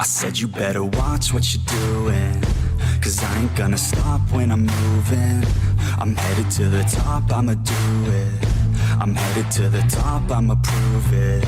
I said you better watch what you're doing, 'cause I ain't gonna stop when I'm moving. I'm headed to the top, I'ma do it. I'm headed to the top, I'ma prove it.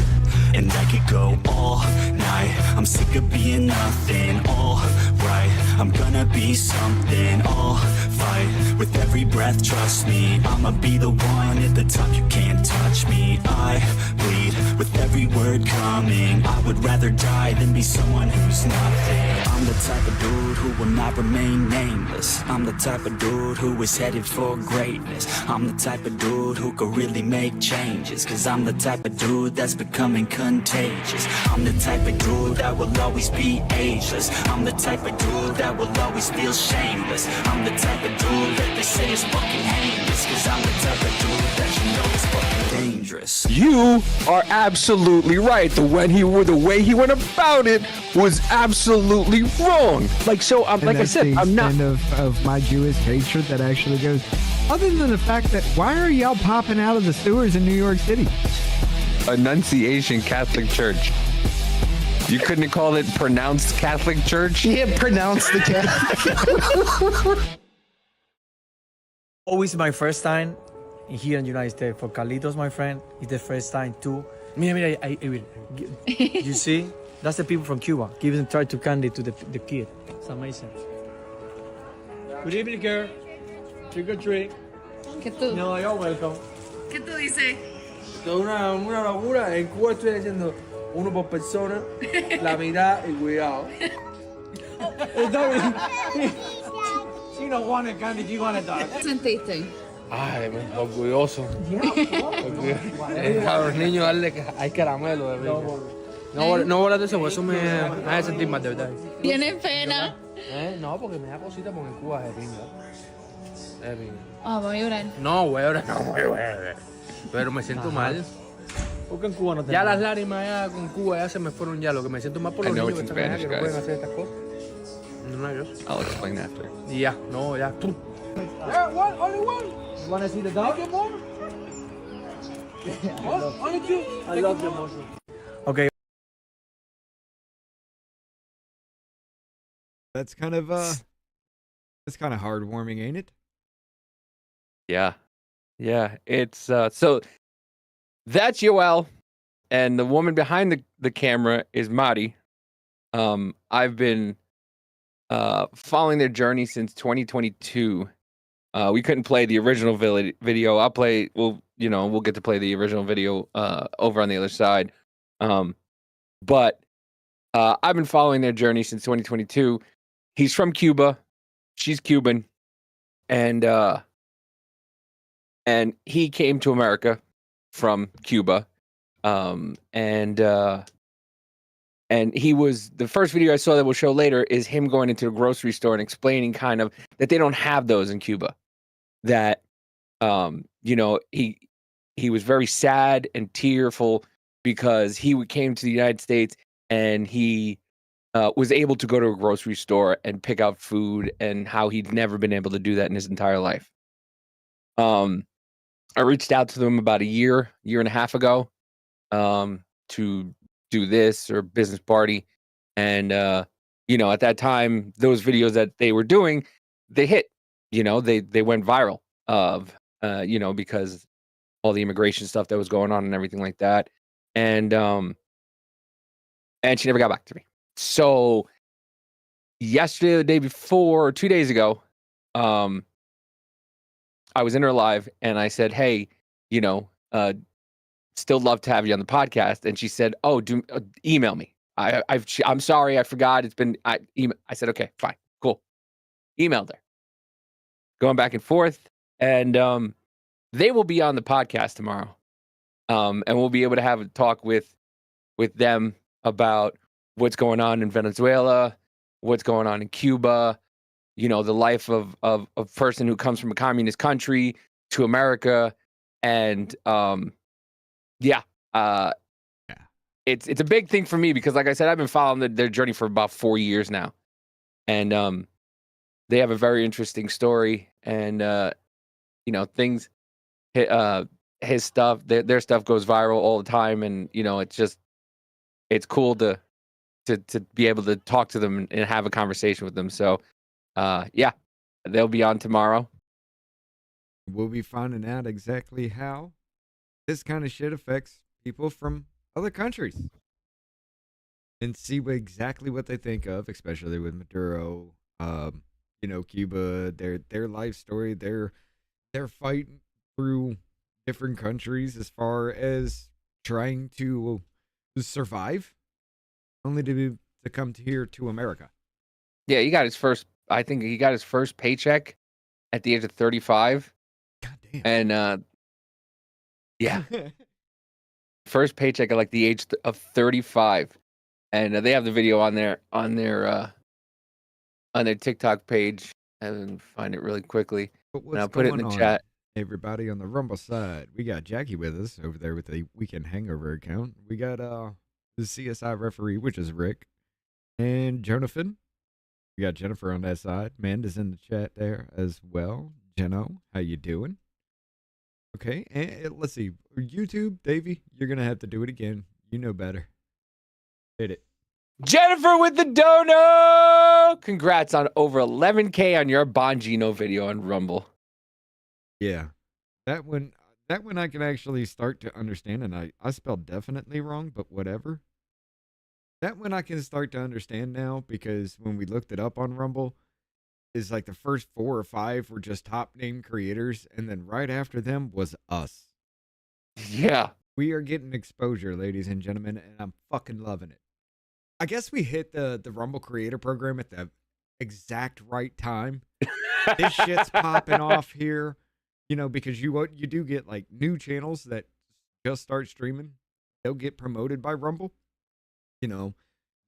And I could go all night, I'm sick of being nothing. All right, I'm gonna be something. I'll fight with every breath, trust me. I'ma be the one at the top, you can't touch me. I bleed with every word coming. I would rather die than be someone who's nothing. I'm the type of dude who will not remain nameless. I'm the type of dude who is headed for greatness. I'm the type of dude who could really make changes, 'cause I'm the type of dude that's becoming contagious. I'm the type of dude that will always be ageless. I'm the type of dude that will always feel shameless. I'm the type of dude that they say is fucking heinous, 'cause I'm the type of dude that you know is fucking dangerous. You are absolutely right. The way he went about it was absolutely wrong. Like, so, like I said, I'm not of my Jewish hatred that actually goes. Other than the fact that why are y'all popping out of the sewers in New York City? Annunciation Catholic Church. You couldn't call it pronounced Catholic Church? Yeah, pronounce the Catholic. Always my first time here in the United States. For Carlitos, my friend, it's the first time too. Mira, I will. You see? That's the people from Cuba. Giving try to candy to the kid. It's amazing. Good evening, girl. Trick or treat. ¿Qué tú? No, you're welcome. ¿Qué tú dices? Esto es una locura. En Cuba estoy haciendo uno por persona, la mitad y cuidado. Está bien. She don't want a candy, she want a dog. ¿Qué sentiste? Ay, orgulloso. A los niños hay caramelo de verdad. No voy a eso, eso me hace sentir mal de verdad. ¿Tienes pena? No, porque me da cosita porque en Cuba es pinga. Voy a llorar. No, güey, ahora no, güey. Pero me siento mal. Porque en Cuba no te Ya las lágrimas ya con Cuba ya se me fueron ya. Lo que me siento más por los niños que están allá, que no pueden hacer estas cosas. No, ellos. I'll explain after. Y ya, no, ya. Yeah, one, only one. You wanna see the dog? Get more? Only two. I love them also. Okay. That's kind of heartwarming, ain't it? Yeah. Yeah. It's so that's Yoel, and the woman behind the camera is Madi. I've been following their journey since 2022. We couldn't play the original video. We'll get to play the original video over on the other side. But I've been following their journey since 2022. He's from Cuba. She's Cuban. And he came to America from Cuba. And he was, the first video I saw that we'll show later is him going into a grocery store and explaining kind of that they don't have those in Cuba. That, he was very sad and tearful because he came to the United States and he was able to go to a grocery store and pick out food, and how he'd never been able to do that in his entire life. I reached out to them about a year and a half ago to do this or business party. And, at that time, those videos that they were doing, they hit, they went viral because all the immigration stuff that was going on and everything like that. And she never got back to me. So yesterday, the day before, or 2 days ago, I was in her live and I said, hey, still love to have you on the podcast. And she said, oh, email me. I'm sorry, I forgot. I said, okay, fine, cool. Emailed her. Going back and forth. And they will be on the podcast tomorrow. And we'll be able to have a talk with them about what's going on in Venezuela, what's going on in Cuba, the life of a person who comes from a communist country to America. And it's a big thing for me because, like I said, I've been following their journey for about 4 years now. And they have a very interesting story, and things his stuff, their stuff goes viral all the time, and it's cool to to be able to talk to them and have a conversation with them. So, yeah, they'll be on tomorrow. We'll be finding out exactly how this kind of shit affects people from other countries and see exactly what they think of, especially with Maduro, Cuba, their life story, their fight through different countries as far as trying to survive, only to come here to America. Yeah, I think he got his first paycheck at the age of 35. God damn. And yeah, first paycheck at like the age of 35. And they have the video on their TikTok page. And find it really quickly. And I'll put it in the chat. Everybody on the Rumble side, we got Jackie with us over there with the Weekend Hangover account. We got the CSI referee, which is Rick, and Jonathan. We got Jennifer on that side. Amanda's in the chat there as well. Jeno, how you doing? Okay, and let's see. YouTube, Davey, you're gonna have to do it again. You know better. Hit it. Jennifer with the dono! Congrats on over 11K on your Bongino video on Rumble. Yeah, that one I can actually start to understand, and I spelled definitely wrong, but whatever. That one I can start to understand now, because when we looked it up on Rumble, is like the first 4 or 5 were just top name creators, and then right after them was us. Yeah. We are getting exposure, ladies and gentlemen, and I'm fucking loving it. I guess we hit the Rumble creator program at the exact right time. This shit's popping off here. Because you do get like new channels that just start streaming. They'll get promoted by Rumble. You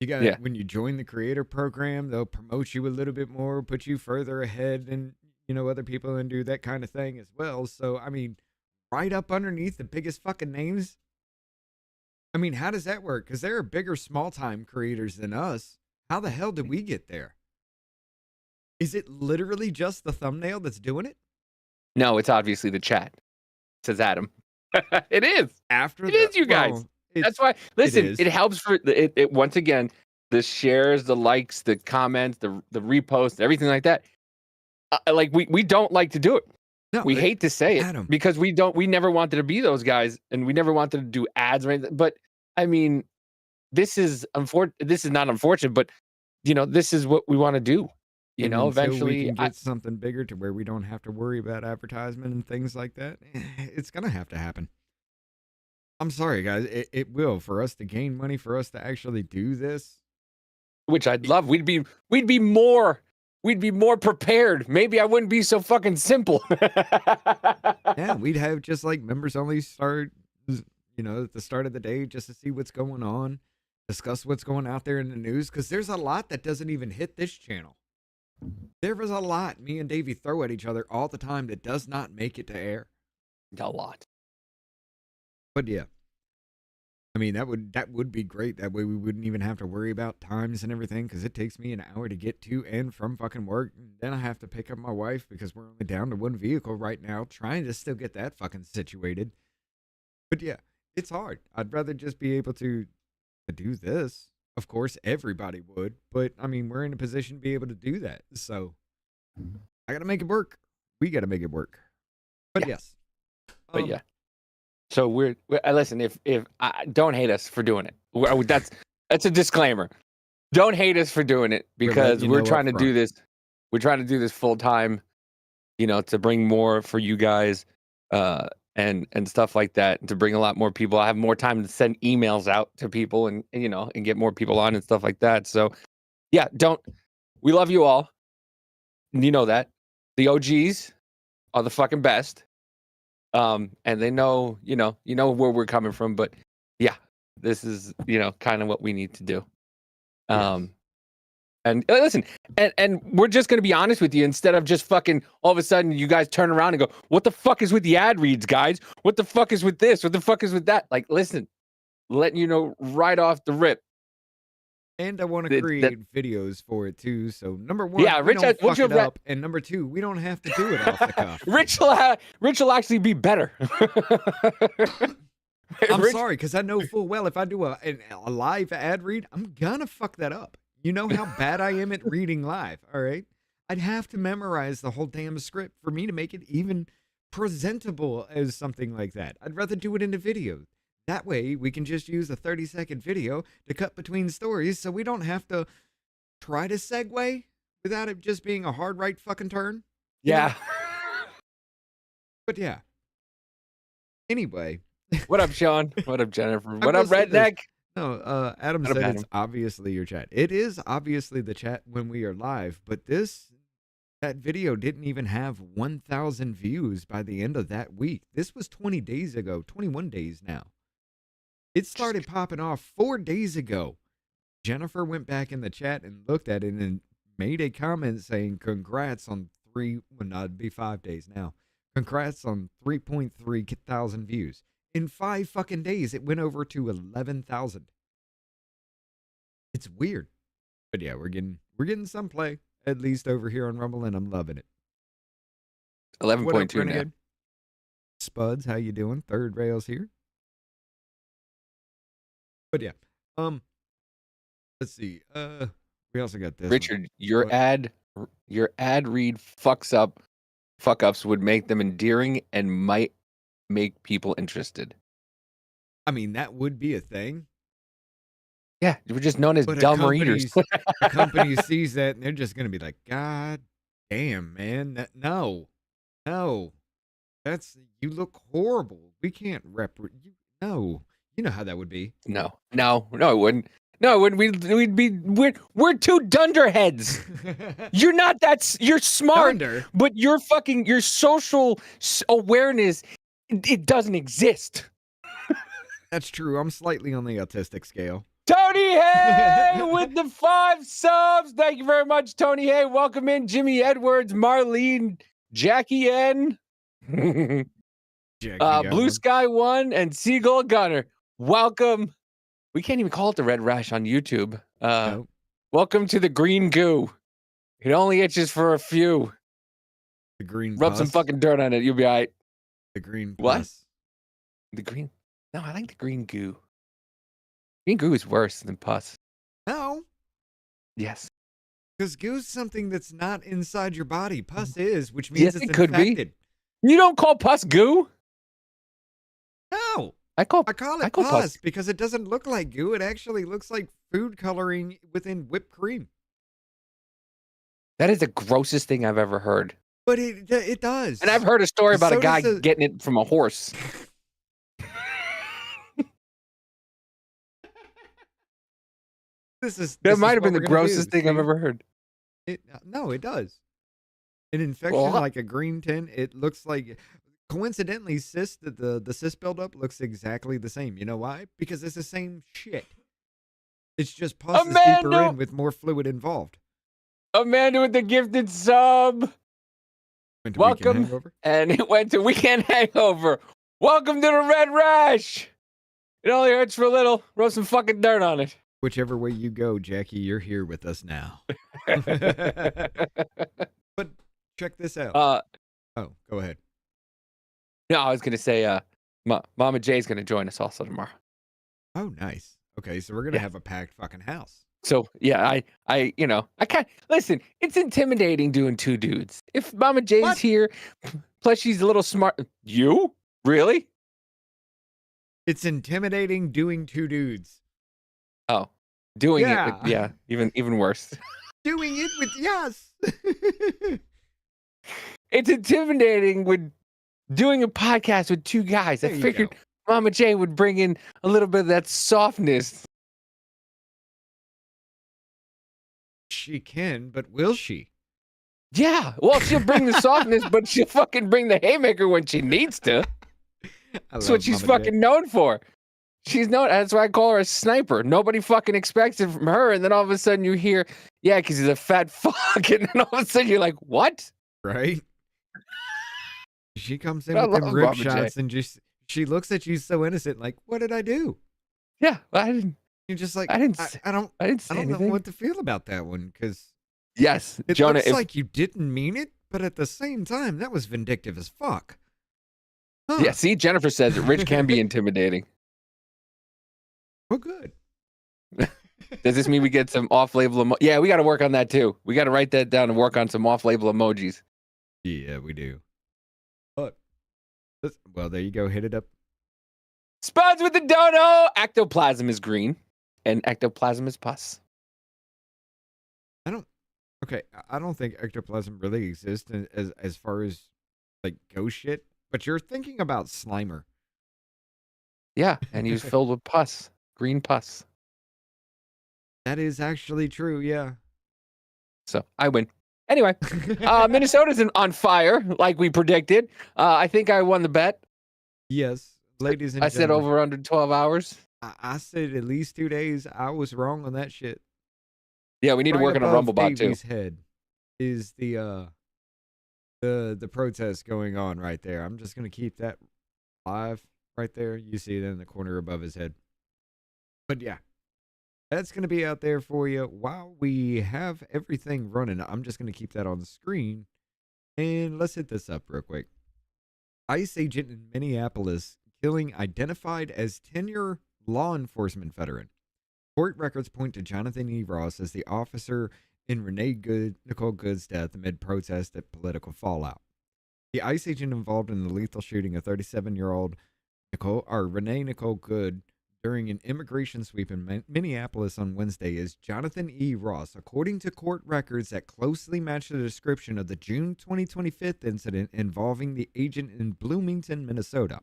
got when you join the creator program, they'll promote you a little bit more, put you further ahead than other people, and do that kind of thing as well. So I mean, right up underneath the biggest fucking names. I mean, how does that work? Because there are bigger small time creators than us. How the hell did we get there? Is it literally just the thumbnail that's doing it? No, it's obviously the chat, says Adam. It is. It is you guys. That's why. Listen, it helps for it. Once again, the shares, the likes, the comments, the reposts, everything like that. Like we don't like to do it. No, we hate to say it, Adam, because we never wanted to be those guys, and we never wanted to do ads or anything. But I mean, this is not unfortunate, but this is what we want to do. Eventually we can get something bigger to where we don't have to worry about advertisement and things like that. It's gonna have to happen. I'm sorry, guys. It will, for us to gain money, for us to actually do this, which I'd love. We'd be more prepared. Maybe I wouldn't be so fucking simple. Yeah, we'd have just like members only start, at the start of the day, just to see what's going on, discuss what's going out there in the news, because there's a lot that doesn't even hit this channel. There was a lot me and Davey throw at each other all the time that does not make it to air. A lot. But yeah. I mean, that would be great. That way we wouldn't even have to worry about times and everything, because it takes me an hour to get to and from fucking work. And then I have to pick up my wife because we're only down to one vehicle right now, trying to still get that fucking situated. But yeah, it's hard. I'd rather just be able to do this. Of course, everybody would, but I mean, we're in a position to be able to do that. So I got to make it work. We got to make it work. But yes. But yeah. So we're listen, if don't hate us for doing it. That's a disclaimer. Don't hate us for doing it, because we're trying to do this. We're trying to do this full time, to bring more for you guys, and stuff like that, and to bring a lot more people. I have more time to send emails out to people and get more people on and stuff like that. So yeah, we love you all. You know that. The OGs are the fucking best. And they know, where we're coming from, but yeah, this is, kind of what we need to do. And listen, and we're just going to be honest with you, instead of just fucking all of a sudden you guys turn around and go, what the fuck is with the ad reads, guys? What the fuck is with this? What the fuck is with that? Like, listen, letting you know right off the rip. And I want to create videos for it too. So number one, Rich, don't fuck it up, and number two, we don't have to do it off the cuff. Rich will actually be better. I'm Rich- sorry, because I know full well if I do a live ad read, I'm gonna fuck that up. You know how bad I am at reading live, all right? I'd have to memorize the whole damn script for me to make it even presentable as something like that. I'd rather do it in a video. That way, we can just use a 30-second video to cut between stories so we don't have to try to segue without it just being a hard right fucking turn. Yeah. But yeah. Anyway. What up, Sean? What up, Jennifer? I What will up, say this. Redneck? No, Adam What up, said Adam? it's obviously your chat. It is obviously the chat when we are live, but that video didn't even have 1,000 views by the end of that week. This was 20 days ago, 21 days now. It started popping off 4 days ago. Jennifer went back in the chat and looked at it and made a comment saying, congrats on it'd be 5 days now. Congrats on 3.3 thousand views. In 5 fucking days, it went over to 11,000. It's weird. But yeah, we're getting some play, at least over here on Rumble, and I'm loving it. 11.2 now. Renegade? Spuds, how you doing? Third rails here. But yeah, let's see. We also got this. Richard, one. your ad read fuck ups would make them endearing and might make people interested. I mean, that would be a thing. Yeah, we're just known as But dumb readers. a company sees that and they're just gonna be like, God damn, man, no, that's you look horrible. We can't you. No, you know how that would be. No, it wouldn't. No, it wouldn't. We're two dunderheads. You're not that. You're smart, Dunder? but your social awareness, it doesn't exist. That's true. I'm slightly on the autistic scale. Tony Hay with the 5 subs. Thank you very much, Tony Hay. Welcome in, Jimmy Edwards, Marlene, Jackie N, Blue Sky 1, and Seagull Gunner. Welcome. We can't even call it the Red Rash on YouTube. Nope. Welcome to the green goo. It only itches for a few. The green. Rub some pus. fucking dirt on it. You'll be all right. The green. What? pus. The green. No, I like the green goo. Green goo is worse than pus. No, Yes. because goo's something that's not inside your body. Pus is, which means Yes, it's it could be. infected. You don't call pus goo? No, I call I call it call pus because it doesn't look like goo. It actually looks like food coloring within whipped cream. That is the grossest thing I've ever heard. But it does. And I've heard a story about So a guy does the- getting it from a horse. That might have been the grossest thing I've ever heard. No, it does. An infection Well, like a green tint, it looks like. Coincidentally, the cyst buildup looks exactly the same. You know why? Because it's the same shit. It's just pus is deeper Amanda! in with more fluid involved. Amanda with the gifted sub. Went to Weekend Welcome. Hangover. And it went to Weekend Hangover. Welcome to the Red Rash. It only hurts for a little. Rub some fucking dirt on it. Whichever way you go, Jackie, you're here with us now. But check this out. Oh, go ahead. No, I was gonna say, Mama Jay's gonna join us also tomorrow. Oh, nice. Okay, so we're gonna have a packed fucking house. So yeah, I can't listen. It's intimidating doing 2 dudes. If Mama Jay's What? here, plus she's a little smart. You really? It's intimidating doing 2 dudes. Oh, doing Yeah. it. Yeah, even worse. Doing it with yes. It's intimidating with doing a podcast with 2 guys. There I you figured go. Mama Jay would bring in a little bit of that softness. She can, but will she? Yeah, well, she'll bring the softness, but she'll fucking bring the haymaker when she needs to. That's what she's fucking known for. She's known. That's why I call her a sniper. Nobody fucking expects it from her, and then all of a sudden you hear, "Yeah, because he's a fat fuck," and then all of a sudden you're like, "What?" Right? She comes in I with them love rib Mama Jay. shots and just she looks at you so innocent, like, what did I do? Yeah, I didn't. You're just like, I didn't. I don't I didn't say know anything. what to feel about that one because Yes, it Jonah. looks If, like you didn't mean it, but at the same time, that was vindictive as fuck. Huh. yeah, see, Jennifer says that Rich can be intimidating. Well, good. Does this mean we get some off-label Yeah, we got to work on that too. We got to write that down and work on some off-label emojis. Yeah, we do. But, well, there you go. Hit it up. Spuds with the dono. Ectoplasm is green, and ectoplasm is pus. I don't think ectoplasm really exists as far as like ghost shit. But you're thinking about Slimer. Yeah, and he was filled with pus, green pus. That is actually true. Yeah. So I win. Anyway, Minnesota's on fire, like we predicted. I think I won the bet. Yes, ladies and I said gentlemen. over under 12 hours. I said at least 2 days. I was wrong on that shit. Yeah, we need to work on a above Rumble bot too. Davey's head is the protest going on right there. I'm just gonna keep that live right there. You see it in the corner above his head. But yeah, that's gonna be out there for you while we have everything running. I'm just gonna keep that on the screen, and let's hit this up real quick. ICE agent in Minneapolis killing identified as 10-year law enforcement veteran. Court records point to Jonathan E. Ross as the officer in Renee Nicole Good's death amid protest and political fallout. The ICE agent involved in the lethal shooting of 37-year-old Renee Nicole Good during an immigration sweep in Minneapolis on Wednesday is Jonathan E. Ross, according to court records that closely match the description of the June 2025 incident involving the agent in Bloomington, Minnesota.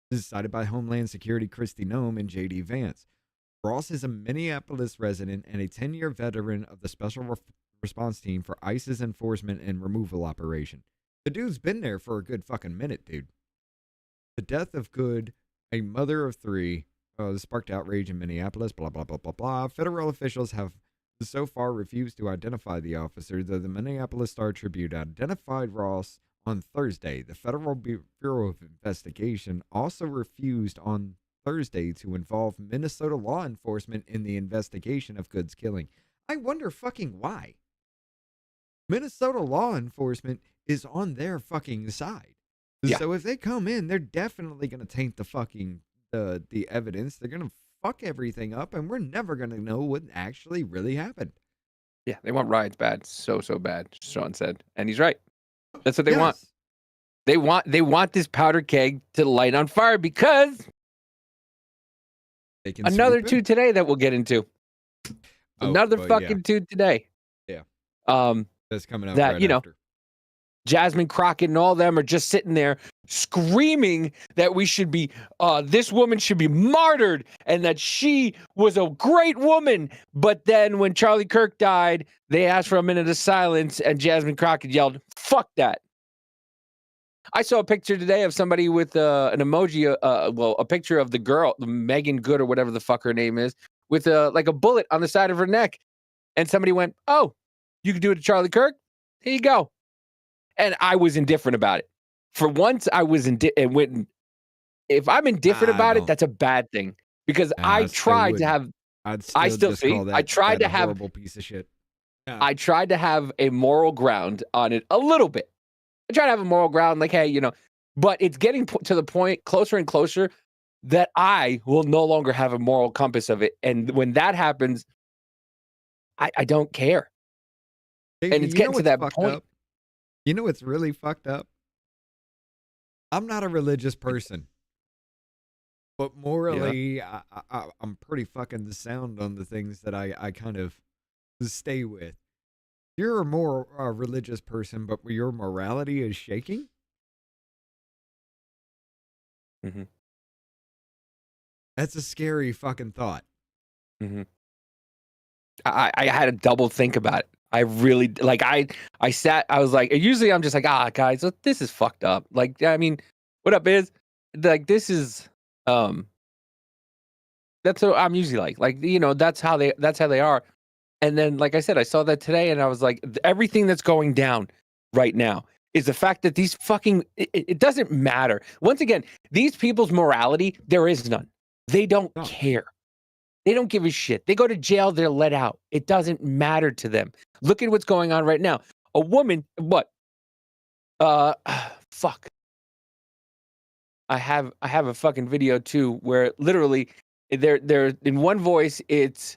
This is cited by Homeland Security Kristi Noem and JD Vance. Ross is a Minneapolis resident and a 10-year veteran of the Special Response Team for ICE's enforcement and removal operation. The dude's been there for a good fucking minute, dude. The death of Good, a mother of 3, sparked outrage in Minneapolis, blah, blah, blah, blah, blah. Federal officials have so far refused to identify the officer, though the Minneapolis Star-Tribune identified Ross on Thursday. The Federal Bureau of Investigation also refused on Thursday to involve Minnesota law enforcement in the investigation of Good's killing. I wonder fucking why. Minnesota law enforcement is on their fucking side. Yeah. So if they come in, they're definitely going to taint the fucking the evidence. They're going to fuck everything up, and we're never going to know what actually really happened. Yeah, they want riots bad, so bad, Sean said. And he's right. That's what they want. They want this powder keg to light on fire because they can another two today that we'll get into. Another fucking two today. Yeah. That's coming up that, right after. Jasmine Crockett and all them are just sitting there screaming that we should be, this woman should be martyred and that she was a great woman. But then when Charlie Kirk died, they asked for a minute of silence and Jasmine Crockett yelled, "Fuck that." I saw a picture today of somebody with an emoji, a picture of the girl, Megan Good or whatever the fuck her name is, with like a bullet on the side of her neck. And somebody went, "Oh, you could do it to Charlie Kirk? Here you go." And I was indifferent about it. For once, I was indifferent. If I'm indifferent about it, that's a bad thing. Because I tried to have... I still see. I tried to have... horrible piece of shit. Yeah. I tried to have a moral ground on it a little bit. I try to have a moral ground, like, hey, but it's getting to the point closer and closer that I will no longer have a moral compass of it. And when that happens, I don't care. Hey, and it's getting to that point. Up? You know what's really fucked up? I'm not a religious person. But morally, I'm pretty fucking sound on the things that I kind of stay with. You're a more religious person, but your morality is shaking? Mm-hmm. That's a scary fucking thought. Mm-hmm. I had to double think about it. I really, like, I sat, I was like, usually I'm just like, guys, this is fucked up. Like, I mean, what up is, like, this is, that's what I'm usually like, that's how they are. And then, like I said, I saw that today and I was like, everything that's going down right now is the fact that these fucking, it doesn't matter. Once again, these people's morality, there is none. They don't care. They don't give a shit. They go to jail, they're let out. It doesn't matter to them. Look at what's going on right now. A woman, what? Fuck. I have a fucking video too where literally They're in one voice. It's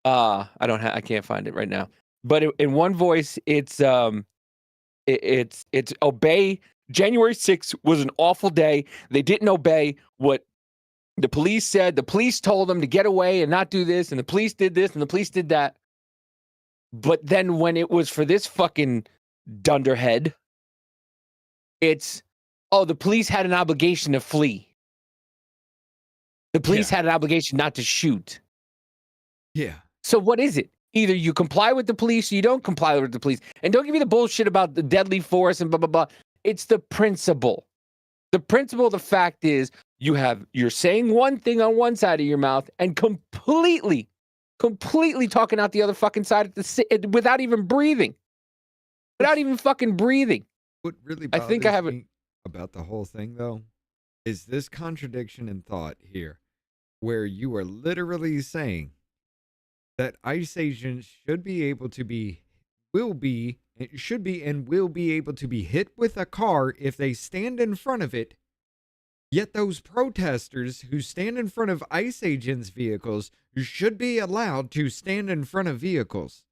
I can't find it right now. But in one voice, it's obey. January 6th was an awful day. They didn't obey what the police said. The police told them to get away and not do this, and the police did this, and the police did that. But then when it was for this fucking dunderhead, it's, oh, the police had an obligation to flee. The police had an obligation not to shoot. Yeah. So what is it? Either you comply with the police or you don't comply with the police. And don't give me the bullshit about the deadly force and blah, blah, blah. It's the principle. The principle, the fact is, you're saying one thing on one side of your mouth and completely talking out the other fucking side without even breathing. Without even fucking breathing. What really I think I have me about the whole thing, though, is this contradiction in thought here, where you are literally saying that ICE agents should be able to be, will be able to be hit with a car if they stand in front of it. Yet those protesters who stand in front of ICE agents' vehicles should be allowed to stand in front of vehicles.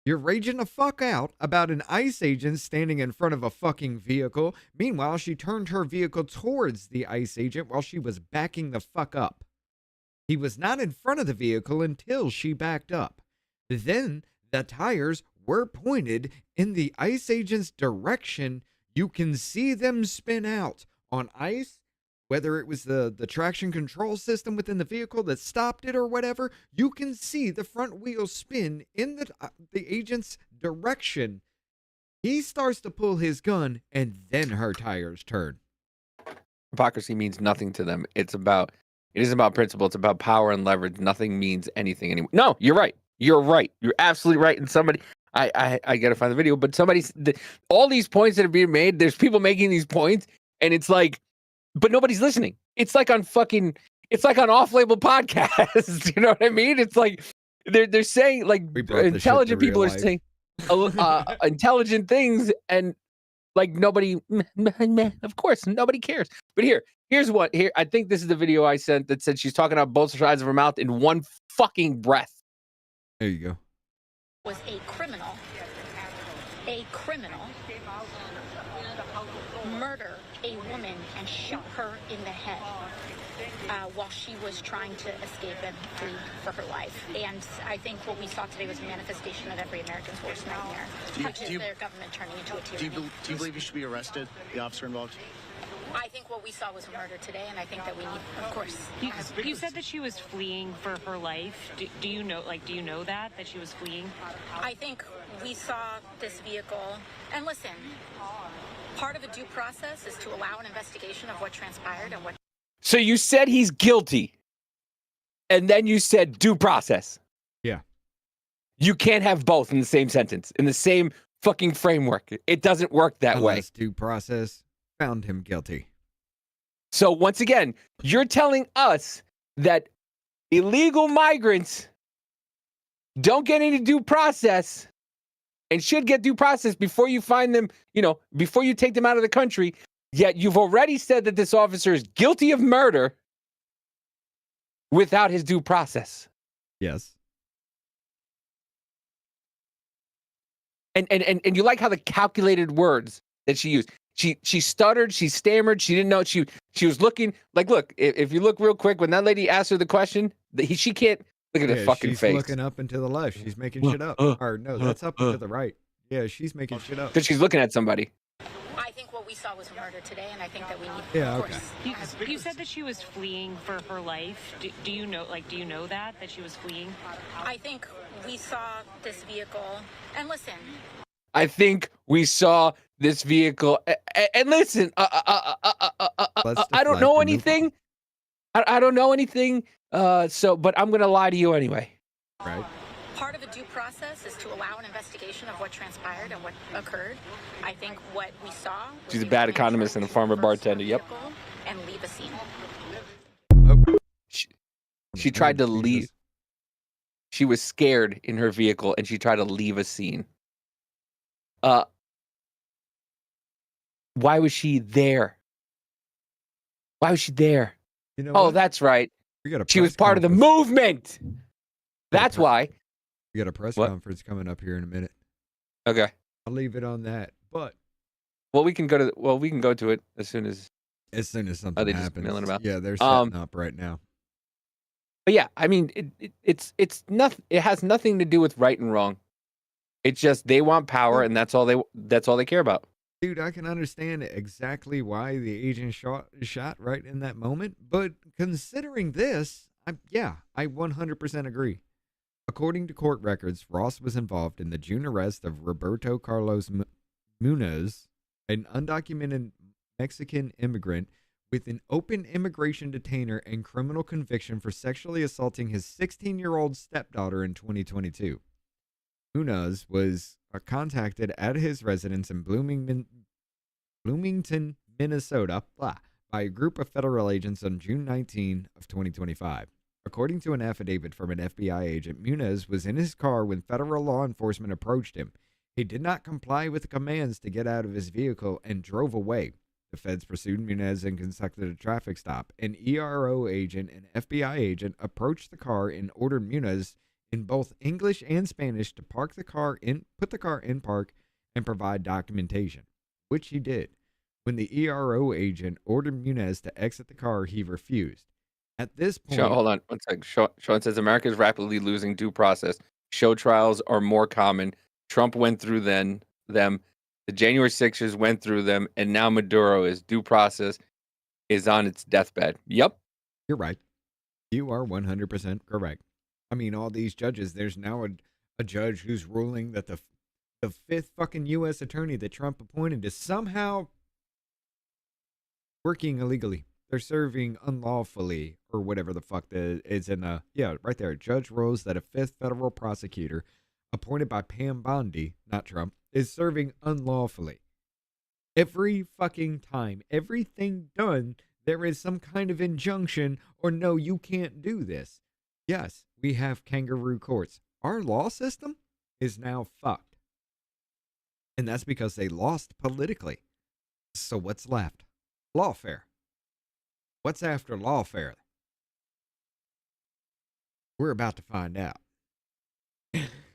You're raging the fuck out about an ICE agent standing in front of a fucking vehicle. Meanwhile, she turned her vehicle towards the ICE agent while she was backing the fuck up. He was not in front of the vehicle until she backed up. Then the tires were pointed in the ICE agent's direction. You can see them spin out on ICE, whether it was the traction control system within the vehicle that stopped it or whatever. You can see the front wheel spin in the agent's direction. He starts to pull his gun, and then her tires turn. Hypocrisy means nothing to them. It isn't about principle. It's about power and leverage. Nothing means anything anymore. No, you're right. You're right. You're absolutely right. And somebody, I got to find the video, but all these points that are being made, there's people making these points, and it's like, but nobody's listening. It's like on off-label podcasts. You know what I mean? It's like they're saying, like, intelligent people are saying intelligent things, and like nobody, of course, nobody cares. But here's I think this is the video I sent that said she's talking out both sides of her mouth in one fucking breath. There you go. Was a criminal murder a woman and shoot her in the head while she was trying to escape and flee for her life. And I think what we saw today was a manifestation of every American's worst nightmare, which is their government turning into a tyranny. Do you believe he should be arrested, the officer involved? I think what we saw was a murder today, and I think that we need, of course. You said that she was fleeing for her life. Do you know that she was fleeing? I think we saw this vehicle, and listen, part of a due process is to allow an investigation of what transpired and what. So you said he's guilty, and then you said due process. Yeah. You can't have both in the same sentence, in the same fucking framework. It doesn't work that way. Due process found him guilty. So once again, you're telling us that illegal migrants don't get any due process and should get due process before you find them, before you take them out of the country. Yet you've already said that this officer is guilty of murder without his due process. Yes. And you like how the calculated words that she used. She stuttered, she stammered, she didn't know. She was looking like, look, if you look real quick, when that lady asked her the question, she can't look at her fucking she's face. She's looking up and to the left. She's making shit up. Or no, that's up and to the right. Yeah, she's making shit up. Because she's looking at somebody. I think what we saw was a murder today, and I think that we need. Yeah, of okay. course. You said that she was fleeing for her life. Do you know that she was fleeing? I think we saw this vehicle, and listen. I think we saw this vehicle, and listen. I don't know anything. I don't know anything. But I'm gonna lie to you anyway. Right. Part of a due process is to allow an investigation of what transpired and what occurred. I think what we saw. She's a bad economist and a former bartender. Yep. And leave a scene. Oh. She tried to leave. She was scared in her vehicle, and she tried to leave a scene. Why was she there? Why was she there? You know oh, what? that's right. She was part of the movement. That's why. We got a press conference coming up here in a minute. Okay. I'll leave it on that. But we can go to it as soon as something happens. Just milling about. Yeah, they're setting up right now. But yeah, I mean, it's nothing. It has nothing to do with right and wrong. It's just they want power, and that's all they care about. Dude, I can understand exactly why the agent shot right in that moment, but considering this, I 100% agree. According to court records, Ross was involved in the June arrest of Roberto Carlos Munoz, an undocumented Mexican immigrant with an open immigration detainer and criminal conviction for sexually assaulting his 16-year-old stepdaughter in 2022. Munoz was contacted at his residence in Bloomington, Minnesota, by a group of federal agents on June 19 of 2025. According to an affidavit from an FBI agent, Munoz was in his car when federal law enforcement approached him. He did not comply with the commands to get out of his vehicle and drove away. The feds pursued Munoz and conducted a traffic stop. An ERO agent and FBI agent approached the car and ordered Munoz in both English and Spanish to put the car in park and provide documentation, which he did. When the ERO agent ordered Munoz to exit the car, he refused. At this point... Hold on one second. Sean says, America is rapidly losing due process. Show trials are more common. Trump went through them. The January 6ers went through them. And now Maduro's due process is on its deathbed. Yep. You're right. You are 100% correct. I mean, all these judges, there's now a judge who's ruling that the fifth fucking U.S. attorney that Trump appointed is somehow working illegally. They're serving unlawfully, or whatever the fuck that is in the... Yeah, right there. Judge rules that a fifth federal prosecutor appointed by Pam Bondi, not Trump, is serving unlawfully. Every fucking time, everything done, there is some kind of injunction, or no, you can't do this. Yes, we have kangaroo courts. Our law system is now fucked. And that's because they lost politically. So what's left? Lawfare. What's after lawfare? We're about to find out.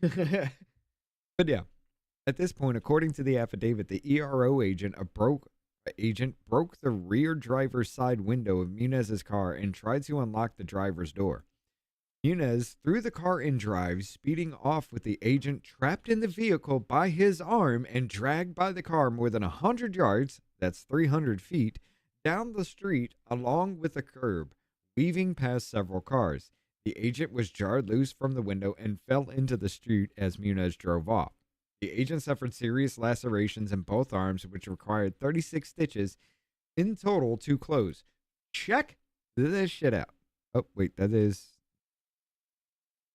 But yeah, at this point, according to the affidavit, the ERO agent broke the rear driver's side window of Munoz's car and tried to unlock the driver's door. Munoz threw the car in drive, speeding off with the agent trapped in the vehicle by his arm and dragged by the car more than 100 yards, that's 300 feet, down the street along with a curb, weaving past several cars. The agent was jarred loose from the window and fell into the street as Munoz drove off. The agent suffered serious lacerations in both arms, which required 36 stitches in total to close. Check this shit out. Oh, wait, that is...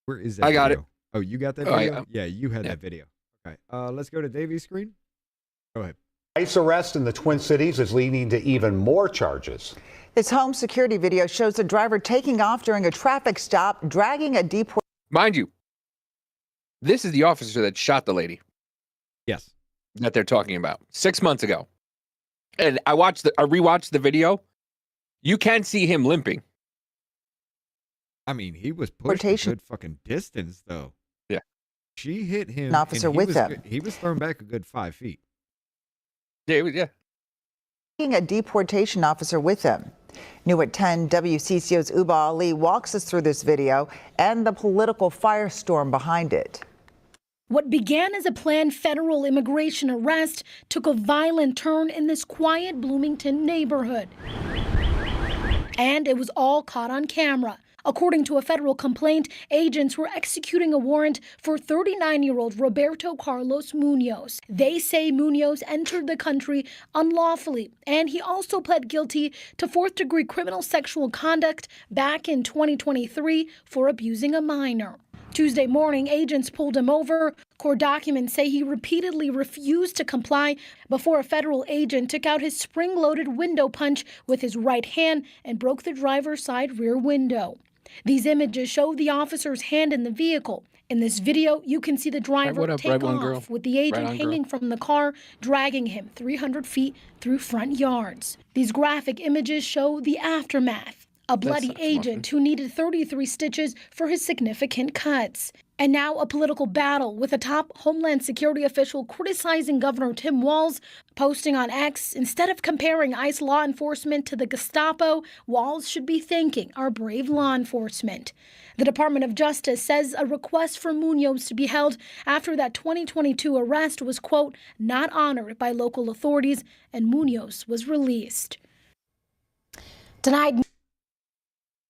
Where is that I got video? it. Oh, you got that video? Yeah, you had that video. Okay, let's go to Davy's screen. Go ahead. ICE arrest in the Twin Cities is leading to even more charges. This home security video shows the driver taking off during a traffic stop, dragging a deportation. Mind you, this is the officer that shot the lady. Yes. That they're talking about 6 months ago. And I rewatched the video. You can see him limping. I mean, he was pushed a good fucking distance, though. Yeah. She hit him. An officer with him. He was thrown back a good 5 feet. Yeah. A deportation officer with him. New at 10, WCCO's Uba Ali walks us through this video and the political firestorm behind it. What began as a planned federal immigration arrest took a violent turn in this quiet Bloomington neighborhood. And it was all caught on camera. According to a federal complaint, agents were executing a warrant for 39-year-old Roberto Carlos Munoz. They say Munoz entered the country unlawfully, and he also pled guilty to fourth-degree criminal sexual conduct back in 2023 for abusing a minor. Tuesday morning, agents pulled him over. Court documents say he repeatedly refused to comply before a federal agent took out his spring-loaded window punch with his right hand and broke the driver's side rear window. These images show the officer's hand in the vehicle. In this video, you can see the driver take off with the agent hanging from the car, dragging him 300 feet through front yards. These graphic images show the aftermath. a bloody agent who needed 33 stitches for his significant cuts. And now a political battle with a top Homeland Security official criticizing Governor Tim Walz, posting on X, instead of comparing ICE law enforcement to the Gestapo, Walz should be thanking our brave law enforcement. The Department of Justice says a request for Munoz to be held after that 2022 arrest was, quote, not honored by local authorities, and Munoz was released. Tonight.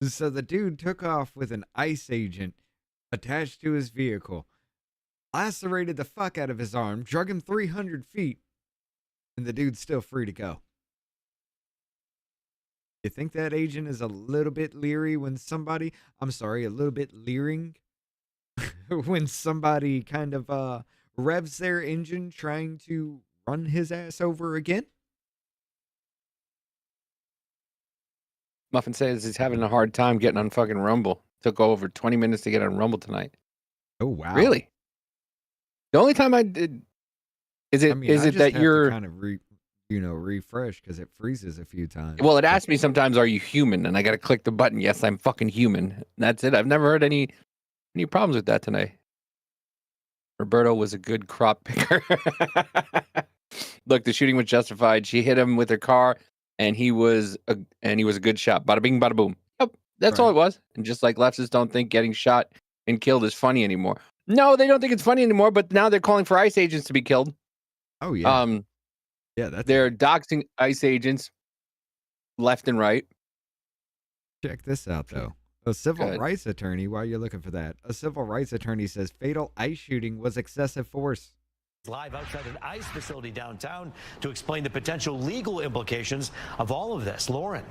So the dude took off with an ICE agent attached to his vehicle, lacerated the fuck out of his arm, drug him 300 feet, and the dude's still free to go. You think that agent is a little bit leery when somebody, a little bit leering when somebody kind of revs their engine trying to run his ass over again? Muffin says he's having a hard time getting on fucking Rumble. Took over 20 minutes to get on Rumble tonight. Oh, wow. Really? The only time I did... Is it that you're... kind of refresh because it freezes a few times. Well, it asks me sometimes, are you human? And I got to click the button. Yes, I'm fucking human. That's it. I've never heard any problems with that tonight. Roberto was a good crop picker. Look, the shooting was justified. She hit him with her car, and he was a good shot. Bada bing, bada boom. Yep, that's all it was. And just like leftists don't think getting shot and killed is funny anymore. No, they don't think it's funny anymore. But now they're calling for ICE agents to be killed. Oh yeah. Yeah, they're doxing ICE agents left and right. Check this out, though. A civil rights attorney, while you're looking for that, a civil rights attorney says fatal ICE shooting was excessive force. Live outside an ICE facility downtown to explain the potential legal implications of all of this. Lauren.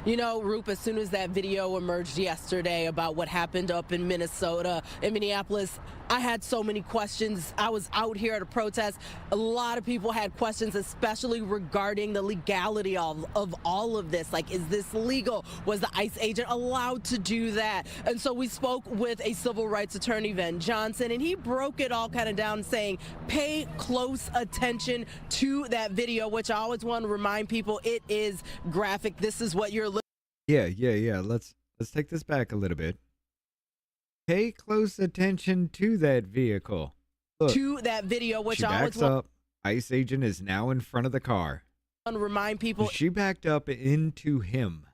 You know, Roop, as soon as that video emerged yesterday about what happened up in Minnesota, in Minneapolis, I had so many questions. I was out here at a protest. A lot of people had questions, especially regarding the legality of all of this. Like, is this legal? Was the ICE agent allowed to do that? And so we spoke with a civil rights attorney, Van Johnson, and he broke it all kind of down, saying, pay close attention to that video, which I always want to remind people, it is graphic. This is what you're looking. Yeah. Let's take this back a little bit. Pay close attention to that vehicle. Look, to that video, which she I always backs up. ICE agent is now in front of the car. Want to remind people. She backed up into him.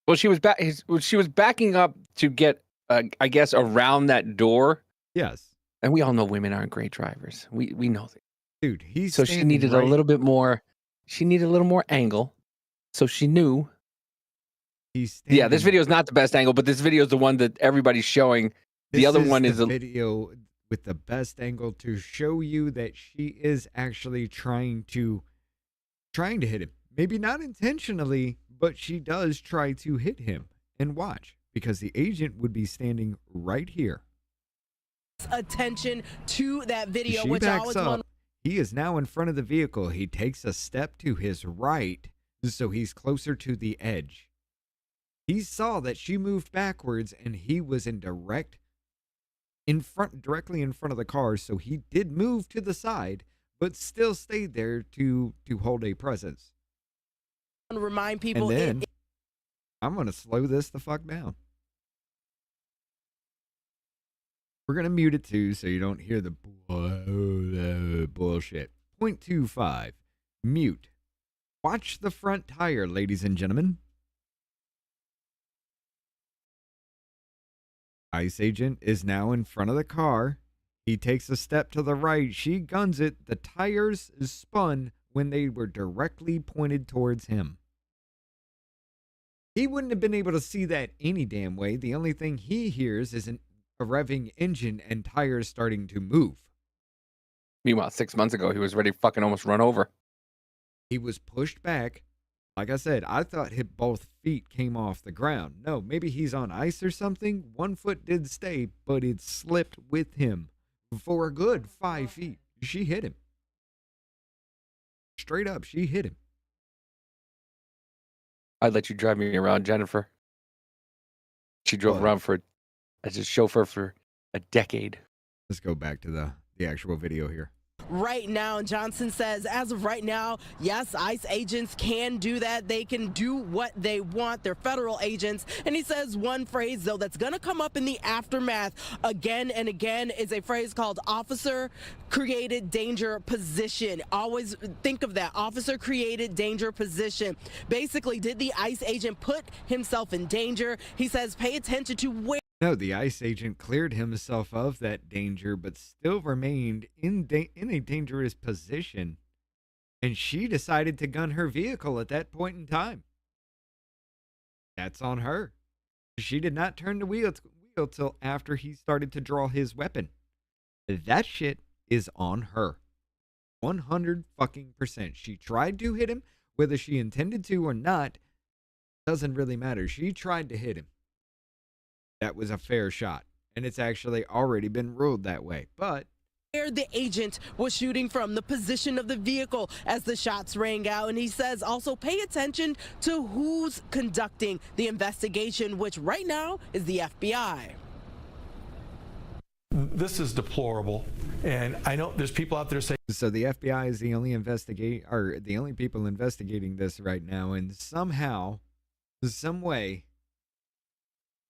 Well, she was backing up to get, I guess, around that door. Yes. And we all know women aren't great drivers. We know that. Dude, she needed a little bit more. She needed a little more angle, so she knew. Yeah, this video is not the best angle, but this video is the one that everybody's showing. The other one is the video with the best angle to show you that she is actually trying to hit him. Maybe not intentionally, but she does try to hit him. And watch, because the agent would be standing right here. Attention to that video, She which I always backs want. up. He is now in front of the vehicle. He takes a step to his right, so he's closer to the edge. He saw that she moved backwards, and he was directly in front of the car, so he did move to the side, but still stayed there to hold a presence. Remind people. And then I'm gonna slow this the fuck down. We're gonna mute it too, so you don't hear the bullshit. 0.25. Mute. Watch the front tire, ladies and gentlemen. ICE agent is now in front of the car. He takes a step to the right. She guns it. The tires spun when they were directly pointed towards him. He wouldn't have been able to see that any damn way. The only thing he hears is a revving engine and tires starting to move. Meanwhile, 6 months ago, he was ready to fucking almost run over. He was pushed back. Like I said, I thought both feet came off the ground. No, maybe he's on ice or something. 1 foot did stay, but it slipped with him for a good 5 feet. She hit him. Straight up, she hit him. I'd let you drive me around, Jennifer. She drove around as a chauffeur for a decade. Let's go back to the actual video here. right now. And Johnson says, as of right now, yes, ICE agents can do that. They can do what they want. They're federal agents. And he says one phrase, though, that's going to come up in the aftermath again and again is a phrase called officer created danger position. Always think of that, officer created danger position. Basically, did the ICE agent put himself in danger? He says, pay attention to where. No, the ICE agent cleared himself of that danger, but still remained in a dangerous position. And she decided to gun her vehicle at that point in time. That's on her. She did not turn the wheel till after he started to draw his weapon. That shit is on her. 100 fucking %. She tried to hit him, whether she intended to or not, doesn't really matter. She tried to hit him. That was a fair shot, and it's actually already been ruled that way. But where the agent was shooting from, the position of the vehicle as the shots rang out. And he says also pay attention to who's conducting the investigation, which right now is the FBI. This is deplorable, and I know there's people out there saying. So the FBI is the only people investigating this right now, and somehow, some way,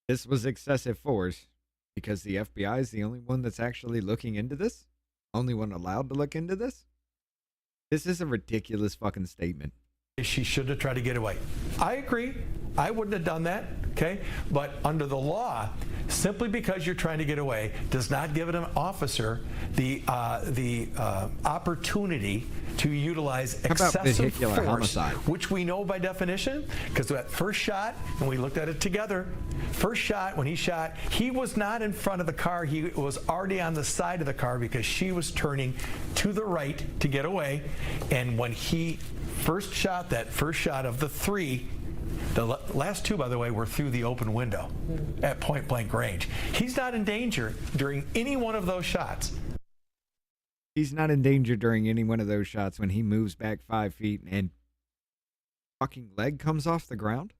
this was excessive force because the FBI is the only one that's actually looking into this, only one allowed to look into this. This is a ridiculous fucking statement. She should have tried to get away. I agree. I wouldn't have done that, okay? But under the law, simply because you're trying to get away does not give an officer the opportunity to utilize excessive force, homicide, which we know by definition, because that first shot, and we looked at it together, first shot, when he shot, he was not in front of the car. He was already on the side of the car because she was turning to the right to get away. And when he first shot that first shot of the three, the last two, by the way, were through the open window at point blank range. He's not in danger during any one of those shots. He's not in danger during any one of those shots when he moves back 5 feet and fucking leg comes off the ground.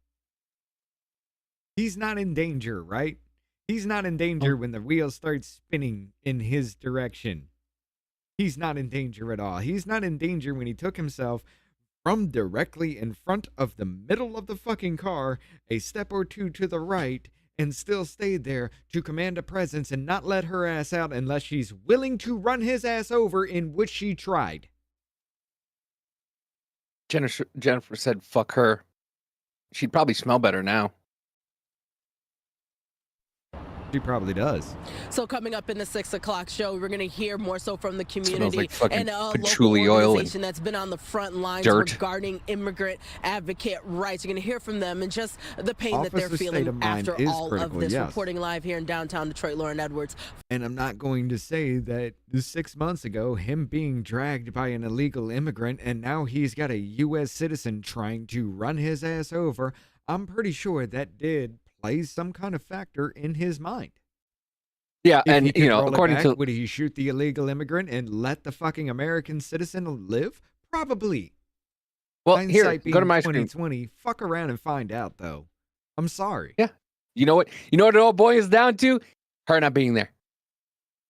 He's not in danger, right? He's not in danger when the wheel starts spinning in his direction. He's not in danger at all. He's not in danger when he took himself from directly in front of the middle of the fucking car, a step or two to the right, and still stayed there to command a presence and not let her ass out unless she's willing to run his ass over, in which she tried. Jennifer said, fuck her. She'd probably smell better now. She probably does. So coming up in the 6 o'clock show, we're going to hear more so from the community like and a local organization that's been on the front lines regarding immigrant advocate rights. You're going to hear from them and just the pain that they're feeling after all of this. Yes. Reporting live here in downtown Detroit, Lauren Edwards. And I'm not going to say that 6 months ago, him being dragged by an illegal immigrant and now he's got a U.S. citizen trying to run his ass over, I'm pretty sure that did plays some kind of factor in his mind. Yeah, and according to, would he shoot the illegal immigrant and let the fucking American citizen live? Probably. Well, here, go to my 2020. Fuck around and find out, though. I'm sorry. Yeah. You know what it all boils down to? Her not being there.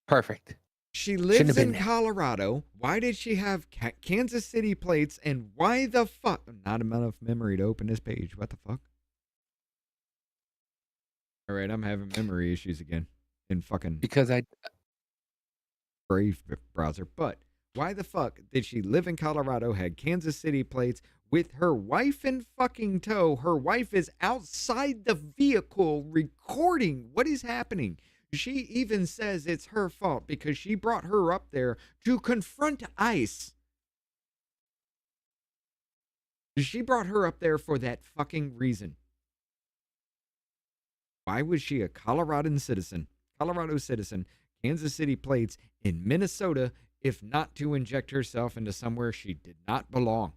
Perfect. She lives in Colorado. Why did she have Kansas City plates? And why the fuck? Not enough memory to open this page. What the fuck? All right, I'm having memory issues again in fucking because I Brave browser. But why the fuck did she live in Colorado, had Kansas City plates with her wife in fucking tow? Her wife is outside the vehicle recording what is happening. She even says it's her fault because she brought her up there to confront ICE. She brought her up there for that fucking reason. Why was she a Colorado citizen, Kansas City plates in Minnesota, if not to inject herself into somewhere she did not belong?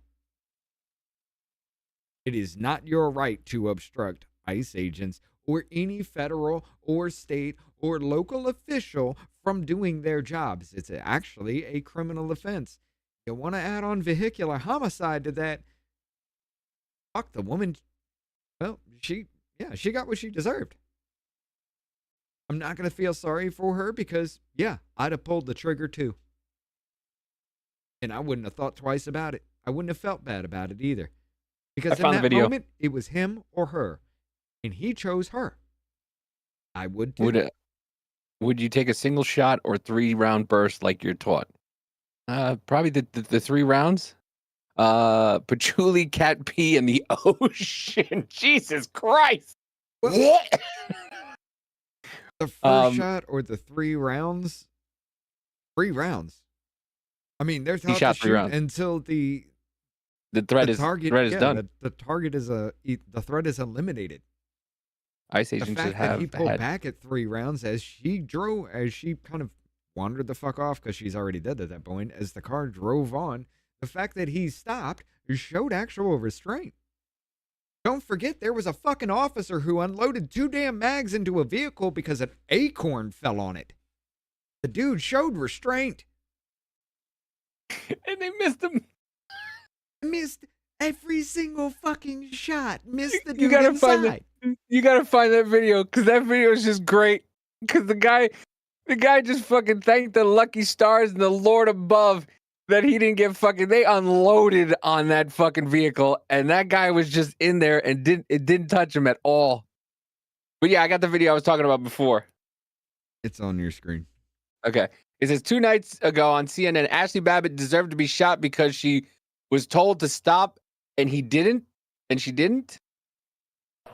It is not your right to obstruct ICE agents or any federal or state or local official from doing their jobs. It's actually a criminal offense. You want to add on vehicular homicide to that? Fuck, the woman. Well, she got what she deserved. I'm not going to feel sorry for her because, yeah, I'd have pulled the trigger too. And I wouldn't have thought twice about it. I wouldn't have felt bad about it either. Because in that moment, it was him or her. And he chose her. I would too. Would you take a single shot or 3-round burst like you're taught? Probably the 3 rounds. Patchouli, cat pee, and the ocean. Jesus Christ. The first shot or the 3 rounds? 3 rounds. I mean, they're taught to shoot until the threat is done. The target is the threat is eliminated. ICE agents the fact that he pulled back at 3 rounds as she kind of wandered the fuck off because she's already dead at that point. As the car drove on, the fact that he stopped showed actual restraint. Don't forget, there was a fucking officer who unloaded 2 damn mags into a vehicle because an acorn fell on it. The dude showed restraint. And they missed him. Missed every single fucking shot. Missed the dude inside. You gotta find that video, because that video is just great. Because the guy just fucking thanked the lucky stars and the Lord above that he didn't get fucking. They unloaded on that fucking vehicle, and that guy was just in there and didn't touch him at all. But yeah, I got the video I was talking about before. It's on your screen. Okay. It says 2 nights ago on CNN, Ashley Babbitt deserved to be shot because she was told to stop and he didn't, and she didn't.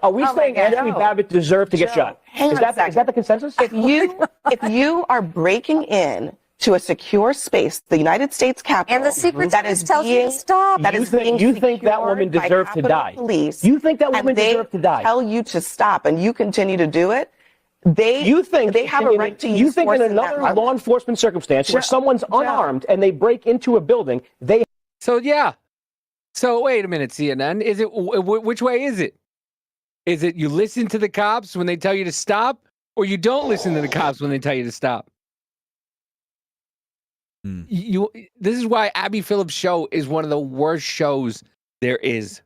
Are we saying Ashley Babbitt deserved to get shot? Is that the consensus? If you are breaking in to a secure space, the United States Capitol, and the Secret Service tells you to stop, you think that woman deserved to die? Police, you think that woman deserved to die? Tell you to stop, and you continue to do it. They have a right to use You think force in another law enforcement circumstance where someone's unarmed and they break into a building, they... So, yeah. So, wait a minute, CNN. Is it, which way is it? Is it you listen to the cops when they tell you to stop, or you don't listen to the cops when they tell you to stop? This is why Abby Phillips' show is one of the worst shows there is.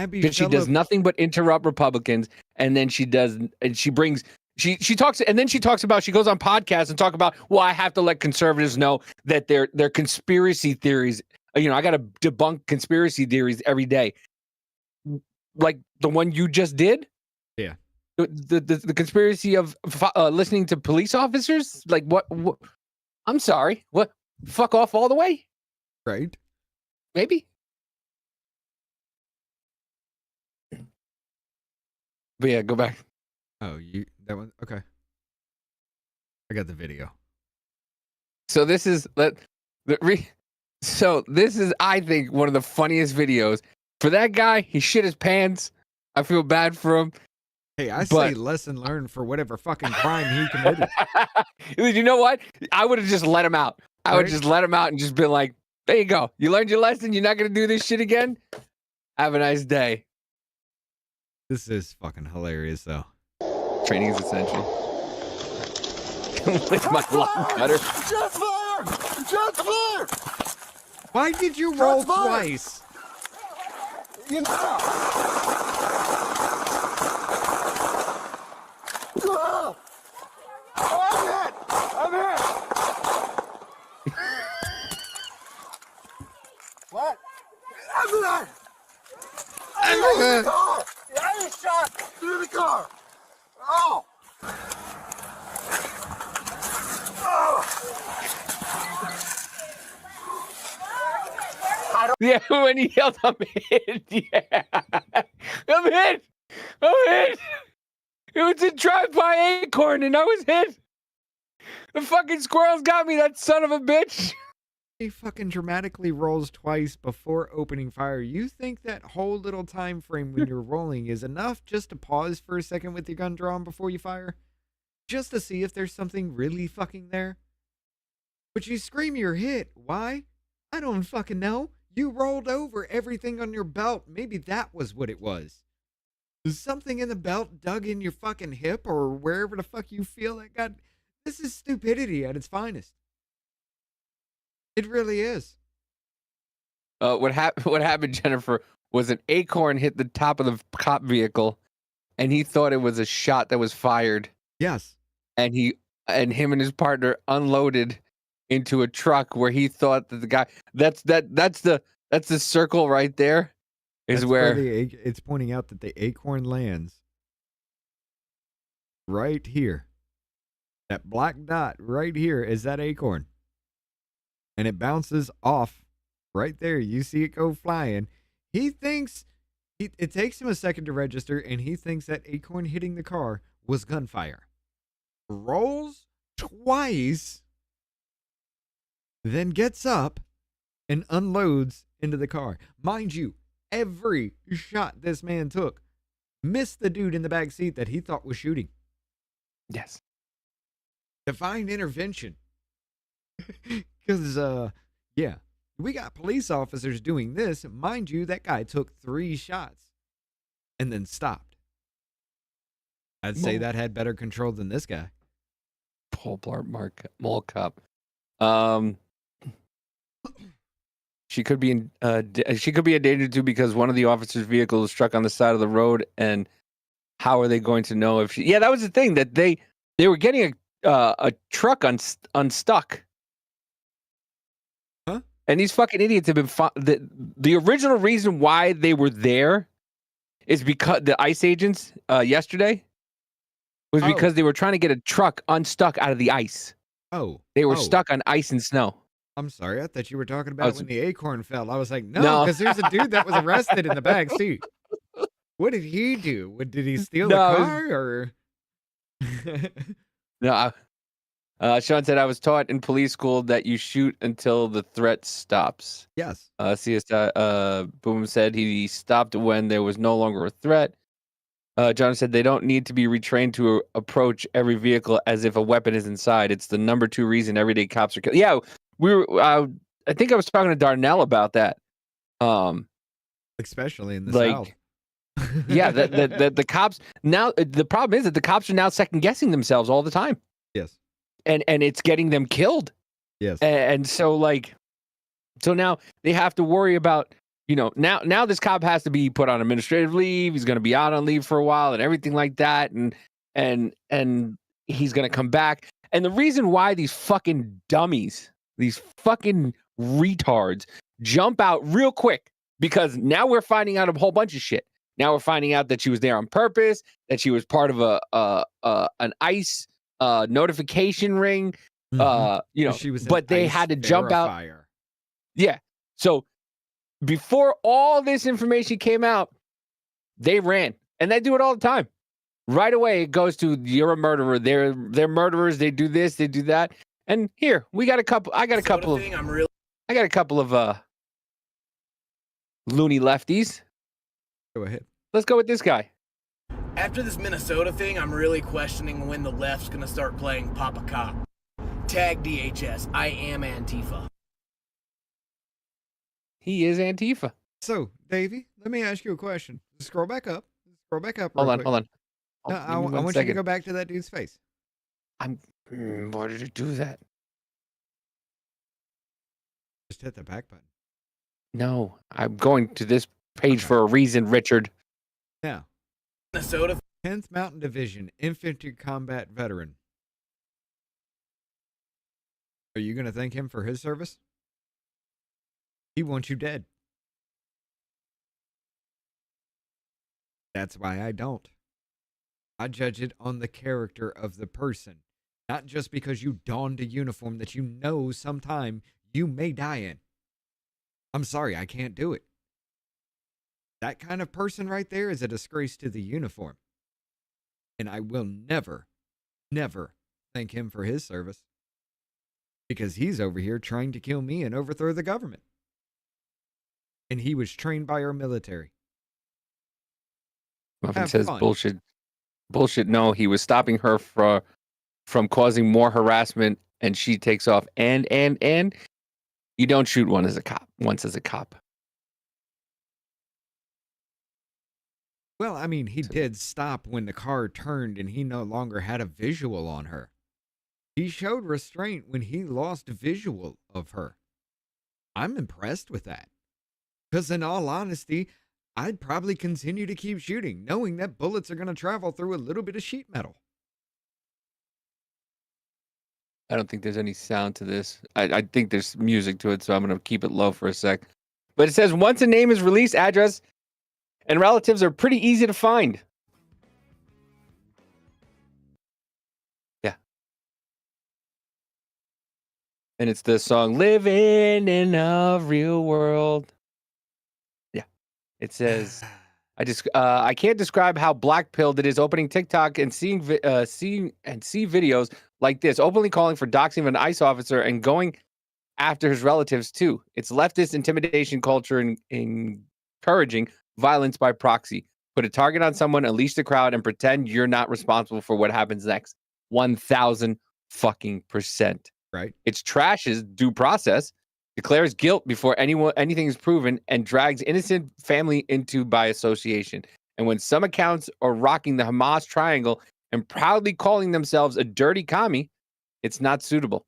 Because she does nothing but interrupt Republicans, and then she talks, and then she talks about, she goes on podcasts and talk about, well, I have to let conservatives know that they're conspiracy theories. You know, I got to debunk conspiracy theories every day. Like the one you just did? Yeah. The conspiracy of listening to police officers? Like what? I'm sorry. What? Fuck off all the way? Right. Maybe. But yeah, go back. Oh, that one? Okay. I got the video. So this is I think one of the funniest videos. For that guy, he shit his pants. I feel bad for him. Hey, I say lesson learned for whatever fucking crime he committed. You know what? I would have just let him out. I would just let him out and just been like, there you go. You learned your lesson. You're not going to do this shit again. Have a nice day. This is fucking hilarious, though. Training is essential. With my lawn cutter. Shots fired! Shots fired! Why did you roll twice? You know. I'm hit! What? I'm hit! I was shot through the car. Oh! Yeah, when he yelled, I'm hit. Yeah. I'm hit. It was a drive-by acorn and I was hit. The fucking squirrels got me, that son of a bitch. He fucking dramatically rolls twice before opening fire. You think that whole little time frame when you're rolling is enough just to pause for a second with your gun drawn before you fire? Just to see if there's something really fucking there? But you scream you're hit. Why? I don't fucking know. You rolled over everything on your belt. Maybe that was what it was. Something in the belt dug in your fucking hip or wherever the fuck you feel that got... This is stupidity at its finest. It really is. What happened, Jennifer, was an acorn hit the top of the cop vehicle, and he thought it was a shot that was fired. Yes. And him and his partner unloaded into a truck where he thought that the guy that's the circle right there is That's where it's pointing out that the acorn lands right here. That black dot right here is that acorn. And it bounces off right there. You see it go flying. He thinks it takes him a second to register, and he thinks that acorn hitting the car was gunfire. Rolls twice, then gets up and unloads into the car. Mind you, every shot this man took missed the dude in the back seat that he thought was shooting. Yes. Divine intervention. Because, yeah, we got police officers doing this. Mind you, that guy took 3 shots and then stopped. I'd say that had better control than this guy. Paul Blart Mall Cop. She could be in. She could be a danger too because one of the officers' vehicles was struck on the side of the road. And how are they going to know if she? Yeah, that was the thing that they were getting a truck unstuck. Huh? And these fucking idiots have been. The original reason why they were there is because the ICE agents yesterday was because they were trying to get a truck unstuck out of the ice. Oh, they were stuck on ice and snow. I'm sorry. I thought you were talking about when the acorn fell. I was like, no, because there's a dude that was arrested in the back seat. What did he do? Did he steal the car or? No. Sean said, I was taught in police school that you shoot until the threat stops. Yes. Boom said he stopped when there was no longer a threat. John said they don't need to be retrained to approach every vehicle as if a weapon is inside. It's the number 2 reason everyday cops are killed. Yeah, we were. I think I was talking to Darnell about that. Especially in the South. Yeah, the cops now. The problem is that the cops are now second guessing themselves all the time. Yes. And it's getting them killed. Yes. And so now they have to worry about, now this cop has to be put on administrative leave. He's going to be out on leave for a while and everything like that. And he's going to come back. And the reason why these fucking dummies, these fucking retards jump out real quick, because now we're finding out a whole bunch of shit. Now we're finding out that she was there on purpose, that she was part of an ICE notification ring. She was but they had to jump out. Yeah. So before all this information came out, they ran, and they do it all the time. Right away, it goes to, you're a murderer. They're murderers. They do this, they do that. And here we got a couple. I got a couple of loony lefties. Go ahead. Let's go with this guy. After this Minnesota thing, I'm really questioning when the left's gonna start playing Papa Cop. Tag DHS. I am Antifa. He is Antifa. So, Davey, let me ask you a question. Scroll back up. Hold on. No, I want you to go back to that dude's face. Why did you do that? Just hit the back button. No, I'm going to this page for a reason, Richard. Now, Minnesota 10th Mountain Division Infantry Combat Veteran. Are you going to thank him for his service? He wants you dead. That's why I don't. I judge it on the character of the person, not just because you donned a uniform that you know sometime you may die in. I'm sorry, I can't do it. That kind of person right there is a disgrace to the uniform. And I will never, never thank him for his service. Because he's over here trying to kill me and overthrow the government. And he was trained by our military. Muffin says bullshit. Bullshit. No, he was stopping her from causing more harassment, and she takes off. And you don't shoot once as a cop. Well, I mean, he did stop when the car turned and he no longer had a visual on her. He showed restraint when he lost visual of her. I'm impressed with that. Because in all honesty, I'd probably continue to keep shooting, knowing that bullets are going to travel through a little bit of sheet metal. I don't think there's any sound to this. I think there's music to it, so I'm going to keep it low for a sec. But it says, once a name is released, address and relatives are pretty easy to find. Yeah. And it's the song, Living in a Real World. Yeah. It says... I can't describe how black-pilled it is opening TikTok and seeing videos like this, openly calling for doxing of an ICE officer and going after his relatives too. It's leftist intimidation culture and encouraging violence by proxy. Put a target on someone, unleash the crowd, and pretend you're not responsible for what happens next. 1,000%. Right. It's trash's due process. Declares guilt before anything is proven, and drags innocent family into by association. And when some accounts are rocking the Hamas triangle and proudly calling themselves a dirty commie, it's not suitable.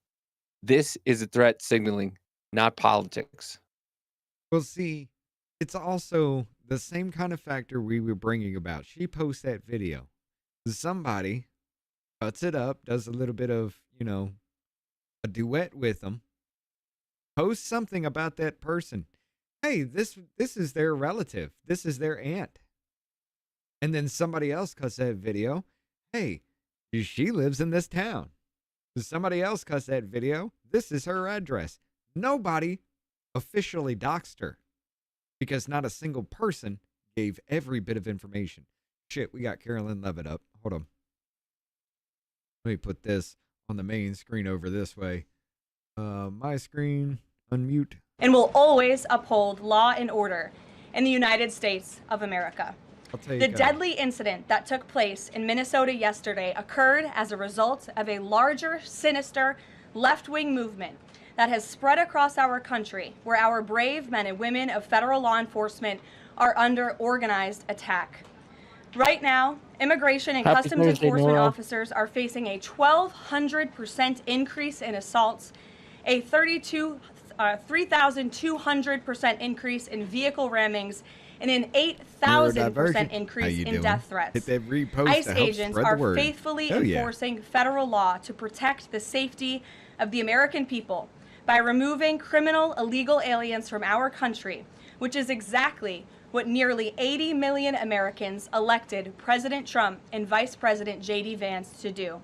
This is a threat signaling, not politics. Well, see, it's also the same kind of factor we were bringing about. She posts that video. Somebody cuts it up, does a little bit of, a duet with them. Post something about that person. Hey, this is their relative. This is their aunt. And then somebody else cuts that video. Hey, she lives in this town. Somebody else cuts that video. This is her address. Nobody officially doxed her because not a single person gave every bit of information. Shit, we got Carolyn Levitt up. Hold on. Let me put this on the main screen over this way. My screen, unmute. And will always uphold law and order in the United States of America. The deadly incident that took place in Minnesota yesterday occurred as a result of a larger, sinister, left-wing movement that has spread across our country, where our brave men and women of federal law enforcement are under organized attack. Right now, immigration and customs enforcement officers are facing a 1,200% increase in assaults, a 3,200% increase in vehicle rammings, and an 8,000% increase in death threats. Hit that repost ICE to help agents spread the are word. faithfully Oh, yeah. enforcing federal law to protect the safety of the American people by removing criminal illegal aliens from our country, which is exactly what nearly 80 million Americans elected President Trump and Vice President JD Vance to do.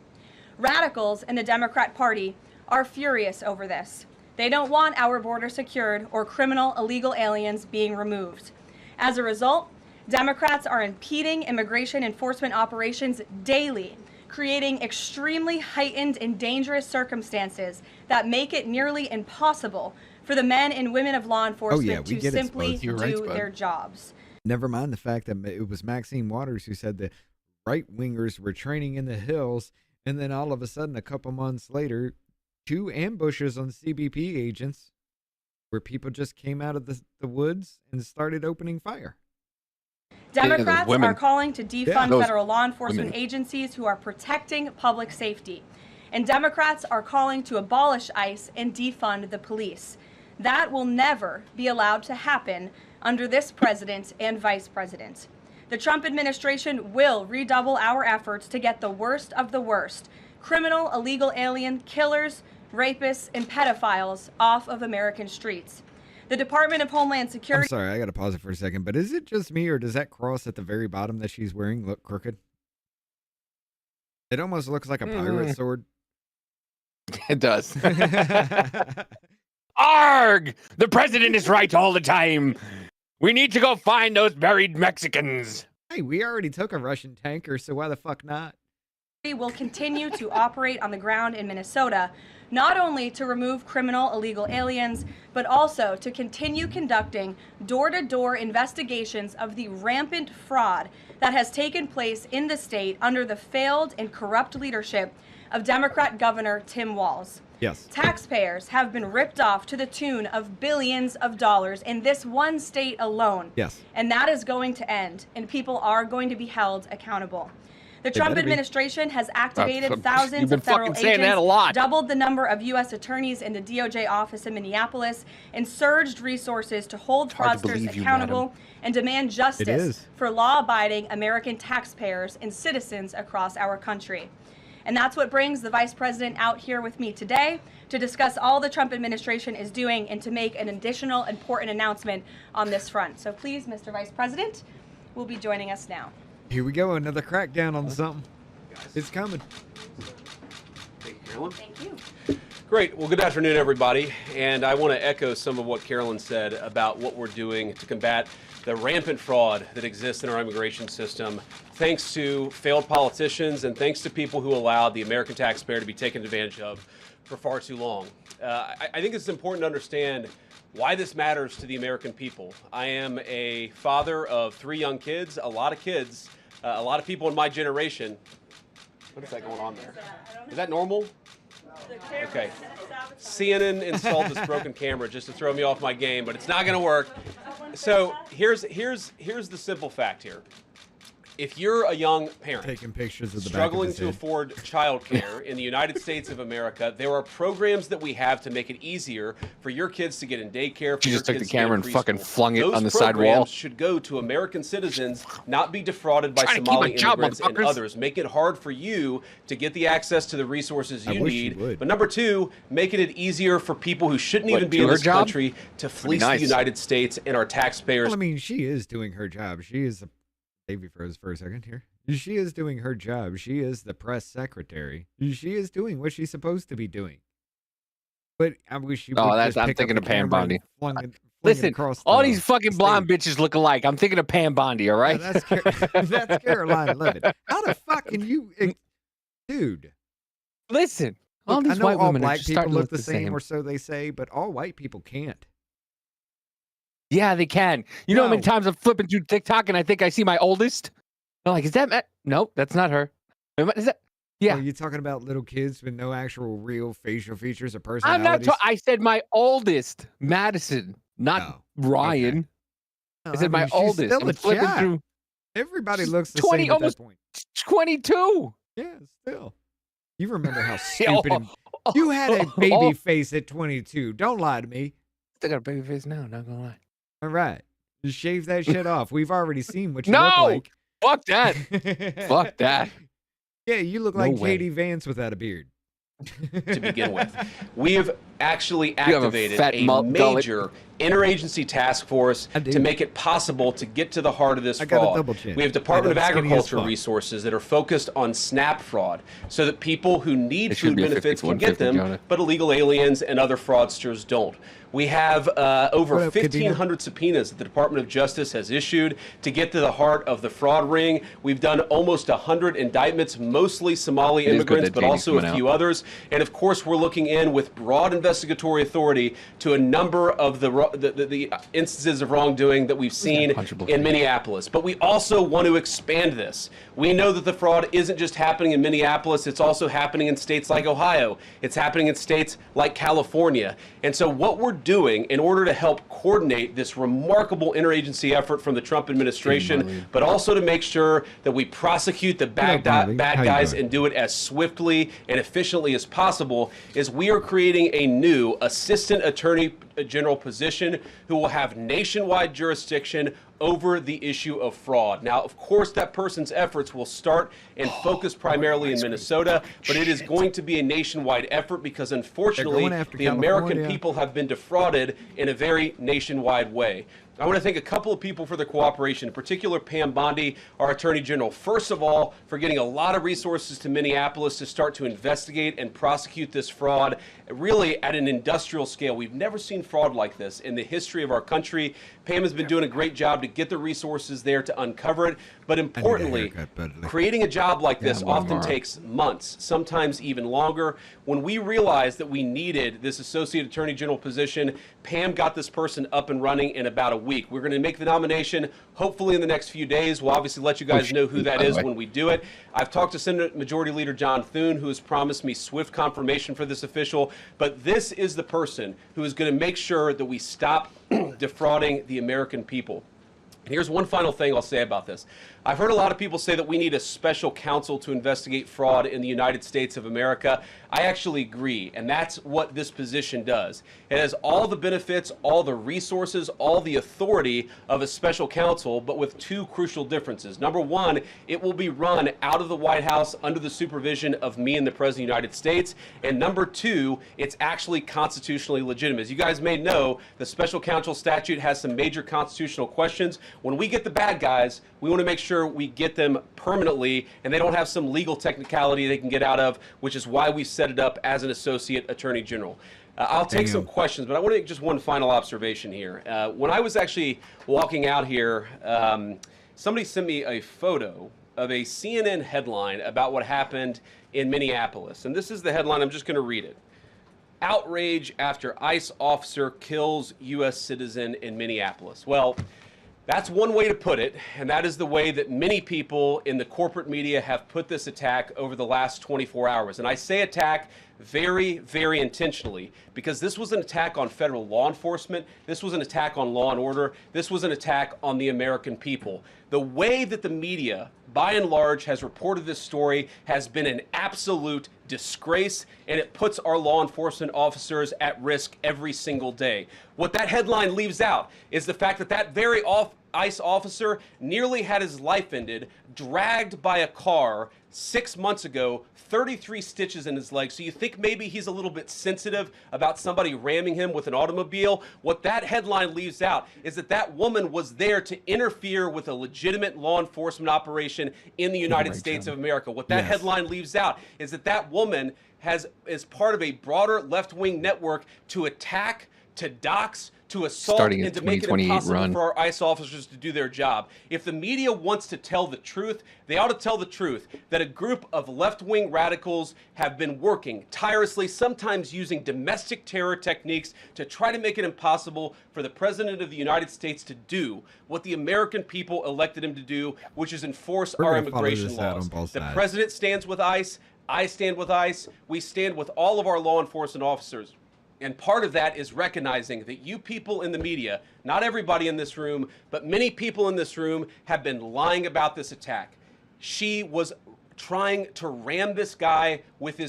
Radicals in the Democrat Party are furious over this. They don't want our border secured or criminal illegal aliens being removed. As a result, Democrats are impeding immigration enforcement operations daily, creating extremely heightened and dangerous circumstances that make it nearly impossible for the men and women of law enforcement to simply do their jobs. Never mind the fact that it was Maxine Waters who said that right-wingers were training in the hills, and then all of a sudden, a couple months later, 2 ambushes on CBP agents where people just came out of the woods and started opening fire. Democrats are calling to defund federal law enforcement agencies who are protecting public safety. And Democrats are calling to abolish ICE and defund the police. That will never be allowed to happen under this president and vice president. The Trump administration will redouble our efforts to get the worst of the worst, criminal illegal alien killers, rapists, and pedophiles off of American streets. The Department of Homeland Security... I'm sorry, I got to pause it for a second, but is it just me, or does that cross at the very bottom that she's wearing look crooked? It almost looks like a pirate sword. It does. Arg! The president is right all the time. We need to go find those buried Mexicans. Hey, we already took a Russian tanker, so why the fuck not? Will continue to operate on the ground in Minnesota, not only to remove criminal illegal aliens, but also to continue conducting door-to-door investigations of the rampant fraud that has taken place in the state under the failed and corrupt leadership of Democrat Governor Tim Walz. Yes. Taxpayers have been ripped off to the tune of billions of dollars in this one state alone. Yes. And that is going to end, and people are going to be held accountable. The Trump administration has activated thousands of federal agents, doubled the number of U.S. attorneys in the DOJ office in Minneapolis, and surged resources to hold fraudsters accountable and demand justice for law-abiding American taxpayers and citizens across our country. And that's what brings the Vice President out here with me today to discuss all the Trump administration is doing and to make an additional important announcement on this front. So please, Mr. Vice President, will be joining us now. Here we go, another crackdown on something. It's coming. Thank you, Carolyn. Thank you. Great. Well, good afternoon, everybody. And I want to echo some of what Carolyn said about what we're doing to combat the rampant fraud that exists in our immigration system, thanks to failed politicians and thanks to people who allowed the American taxpayer to be taken advantage of for far too long. I think it's important to understand why this matters to the American people. I am a father of 3 young kids, a lot of kids, a lot of people in my generation. What is that going on there? Is that normal? Okay. CNN installed this broken camera just to throw me off my game, but it's not going to work. So here's the simple fact here. If you're a young parent taking pictures of the struggling back of to afford childcare in the United States of America, there are programs that we have to make it easier for your kids to get in daycare. She For just your took the kids to get camera in and fucking preschool. flung it Those on the side wall. programs should go to American citizens, not be defrauded by Trying to keep Somali a job, immigrants and motherfuckers. others. Make it hard for you to get the access to the resources I you wish you need. would. But number 2, making it easier for people who shouldn't What, even be do in her this job? country to fleece nice. the United States and our taxpayers. Well, I mean, she is doing her job. She is the Davey froze for a second here. She is doing her job. She is the press secretary. She is doing what she's supposed to be doing. But I wish she would just I'm pick up thinking the of Pam camera and Bondi. flung it Listen, across all the these fucking blonde bitches look alike. I'm thinking of Pam Bondi, all right? Yeah, that's Carolina Levitt. How the fuck can you, dude? Listen, all Look, these I know white all women are black just people starting to look the same, or so they say, but all white people can't. Yeah, they can. You know how many No. times I'm flipping through TikTok and I think I see my oldest? I'm like, is that Matt? Nope, that's not her. Is that? Yeah. Are you talking about little kids with no actual real facial features or I'm not. personalities? I said my oldest, Madison, not Ryan. No, I said mean, my she's oldest. still I'm a flipping child. through. Everybody She's looks the 20, same at almost that point. 22. Yeah, still. You remember how Yeah, stupid you had a baby face at 22. Don't lie to me. Still got a baby face now. Not gonna lie. All right, just shave that shit off. We've already seen what you No! look like. Fuck that. Fuck that. Yeah, you look No like way. JD Vance without a beard. To begin with, we have actually You have a activated fat a gullet. major interagency task force to make it possible to get to the heart of this I got a fraud. double chin. We have Department of And I'm skinny as Agriculture fuck. resources that are focused on SNAP fraud so that people who need It should food be a benefits 50, can get 150, them, Jonah. but illegal aliens and other fraudsters don't. We have over What up, Kadena? 1,500 subpoenas that the Department of Justice has issued to get to the heart of the fraud ring. We've done almost 100 indictments, mostly Somali It is good immigrants, that but JD's also a coming few out. others. And of course, we're looking in with broad investigatory authority to a number of the instances of wrongdoing that we've seen in Minneapolis. But we also want to expand this. We know that the fraud isn't just happening in Minneapolis, it's also happening in states like Ohio. It's happening in states like California. And so what we're doing in order to help coordinate this remarkable interagency effort from the Trump administration, but also to make sure that we prosecute the bad guys and do it as swiftly and efficiently as possible, is we are creating a new Assistant Attorney General position who will have nationwide jurisdiction over the issue of fraud. Now, of course, that person's efforts will start and focus primarily in Minnesota, but it is going to be a nationwide effort because, unfortunately, going after the American California. people have been defrauded in a very nationwide way. I want to thank a couple of people for their cooperation, in particular Pam Bondi, our Attorney General, first of all, for getting a lot of resources to Minneapolis to start to investigate and prosecute this fraud, really at an industrial scale. We've never seen fraud like this in the history of our country. Pam has been doing a great job to get the resources there to uncover it, but importantly, creating a job like this often takes months, sometimes even longer. When we realized that we needed this Associate Attorney General position, Pam got this person up and running in about a week. We're going to make the nomination hopefully in the next few days. We'll obviously let you guys know who that is when we do it. I've talked to Senate Majority Leader John Thune, who has promised me swift confirmation for this official, but this is the person who is going to make sure that we stop defrauding the American people. And here's one final thing I'll say about this. I've heard a lot of people say that we need a special counsel to investigate fraud in the United States of America. I actually agree, and that's what this position does. It has all the benefits, all the resources, all the authority of a special counsel, but with two crucial differences. Number one, it will be run out of the White House under the supervision of me and the President of the United States. And number two, it's actually constitutionally legitimate. As you guys may know, the special counsel statute has some major constitutional questions. When we get the bad guys, we want to make sure we get them permanently and they don't have some legal technicality they can get out of, which is why we set it up as an associate attorney general. I'll take some questions, but I want to make just one final observation here. When I was actually walking out here, somebody sent me a photo of a CNN headline about what happened in Minneapolis. And this is the headline. I'm just going to read it. Outrage after ICE officer kills U.S. citizen in Minneapolis. Well, that's one way to put it, and that is the way that many people in the corporate media have put this attack over the last 24 hours. And I say attack very, very intentionally, because this was an attack on federal law enforcement. This was an attack on law and order. This was an attack on the American people. The way that the media, by and large, has reported this story has been an absolute disgrace, and it puts our law enforcement officers at risk every single day. What that headline leaves out is the fact that that very ICE officer nearly had his life ended, dragged by a car 6 months ago, 33 stitches in his leg. So you think maybe he's a little bit sensitive about somebody ramming him with an automobile? What that headline leaves out is that that woman was there to interfere with a legitimate law enforcement operation in the United States of America. What that headline leaves out is that that woman is part of a broader left-wing network to attack, to dox, to assault, and to make it impossible for our ICE officers to do their job. If the media wants to tell the truth, they ought to tell the truth that a group of left-wing radicals have been working tirelessly, sometimes using domestic terror techniques to try to make it impossible for the President of the United States to do what the American people elected him to do, which is enforce our immigration laws. The President stands with ICE, I stand with ICE, we stand with all of our law enforcement officers. And part of that is recognizing that you people in the media, not everybody in this room, but many people in this room have been lying about this attack. She was trying to ram this guy with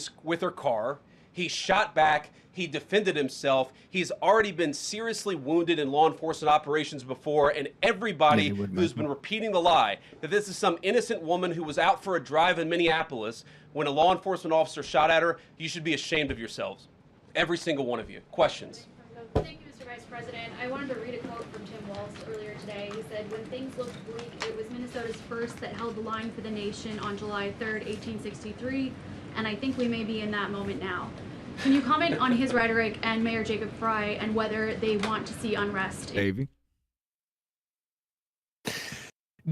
her car. He shot back. He defended himself. He's already been seriously wounded in law enforcement operations before, and everybody who's been repeating the lie that this is some innocent woman who was out for a drive in Minneapolis when a law enforcement officer shot at her, you should be ashamed of yourselves. Every single one of you. Questions? Thank you, Mr. Vice President. I wanted to read a quote from Tim Walz earlier today. He said, "When things looked bleak, it was Minnesota's first that held the line for the nation on July 3rd, 1863, and I think we may be in that moment now." Can you comment on his rhetoric and Mayor Jacob Frey and whether they want to see unrest? Davey?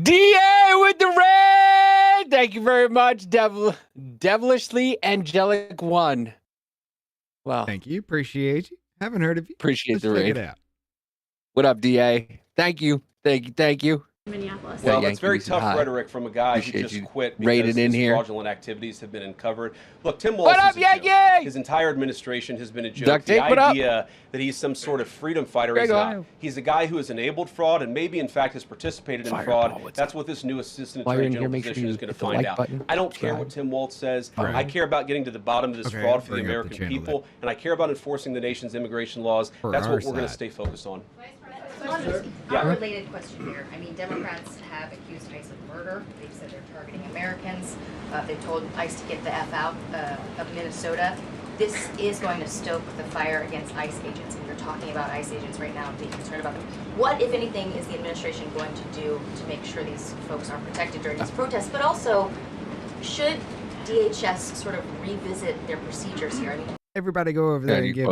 DA with the red! Thank you very much, devilishly angelic one. Wow. Thank you. Appreciate you. Haven't heard of you. Appreciate the check raid. it out. What up, DA? Thank you. Thank you. Minneapolis. Well, that's very tough rhetoric from a guy who just quit because his fraudulent activities have been uncovered. Look, Tim Walz is a joke. His entire administration has been a joke. The idea that he's some sort of freedom fighter is not. He's a guy who has enabled fraud and maybe, in fact, has participated in fraud. That's what this new assistant attorney general position is going to find out. I don't care what Tim Walz says. I care about getting to the bottom of this fraud for the American people, and I care about enforcing the nation's immigration laws. That's what we're going to stay focused on. Unrelated question here. I mean, Democrats have accused ICE of murder. They've said they're targeting Americans. They've told ICE to get the F out of Minnesota. This is going to stoke the fire against ICE agents, and you're talking about ICE agents right now and being concerned about them. What, if anything, is the administration going to do to make sure these folks are protected during these protests? But also, should DHS sort of revisit their procedures here? I mean, everybody go over there and give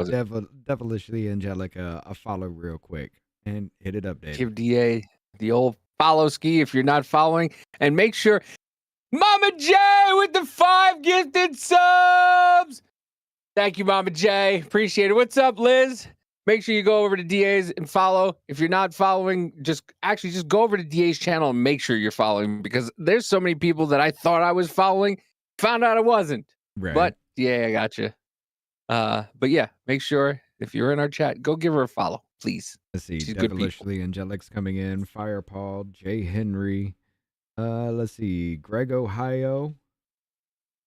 Devilishly Angelic a follow real quick. And hit it up, Dave. Give DA the old follow ski if you're not following. And make sure Mama J with the 5 gifted subs. Thank you, Mama J. Appreciate it. What's up, Liz? Make sure you go over to DA's and follow. If you're not following, just go over to DA's channel and make sure you're following, because there's so many people that I thought I was following, found out I wasn't. Right. But yeah, I got you. But yeah, make sure if you're in our chat, go give her a follow, please. Let's see. She's Devilishly Angelic's coming in. Fire Paul, Jay Henry, Let's see. Greg, Ohio.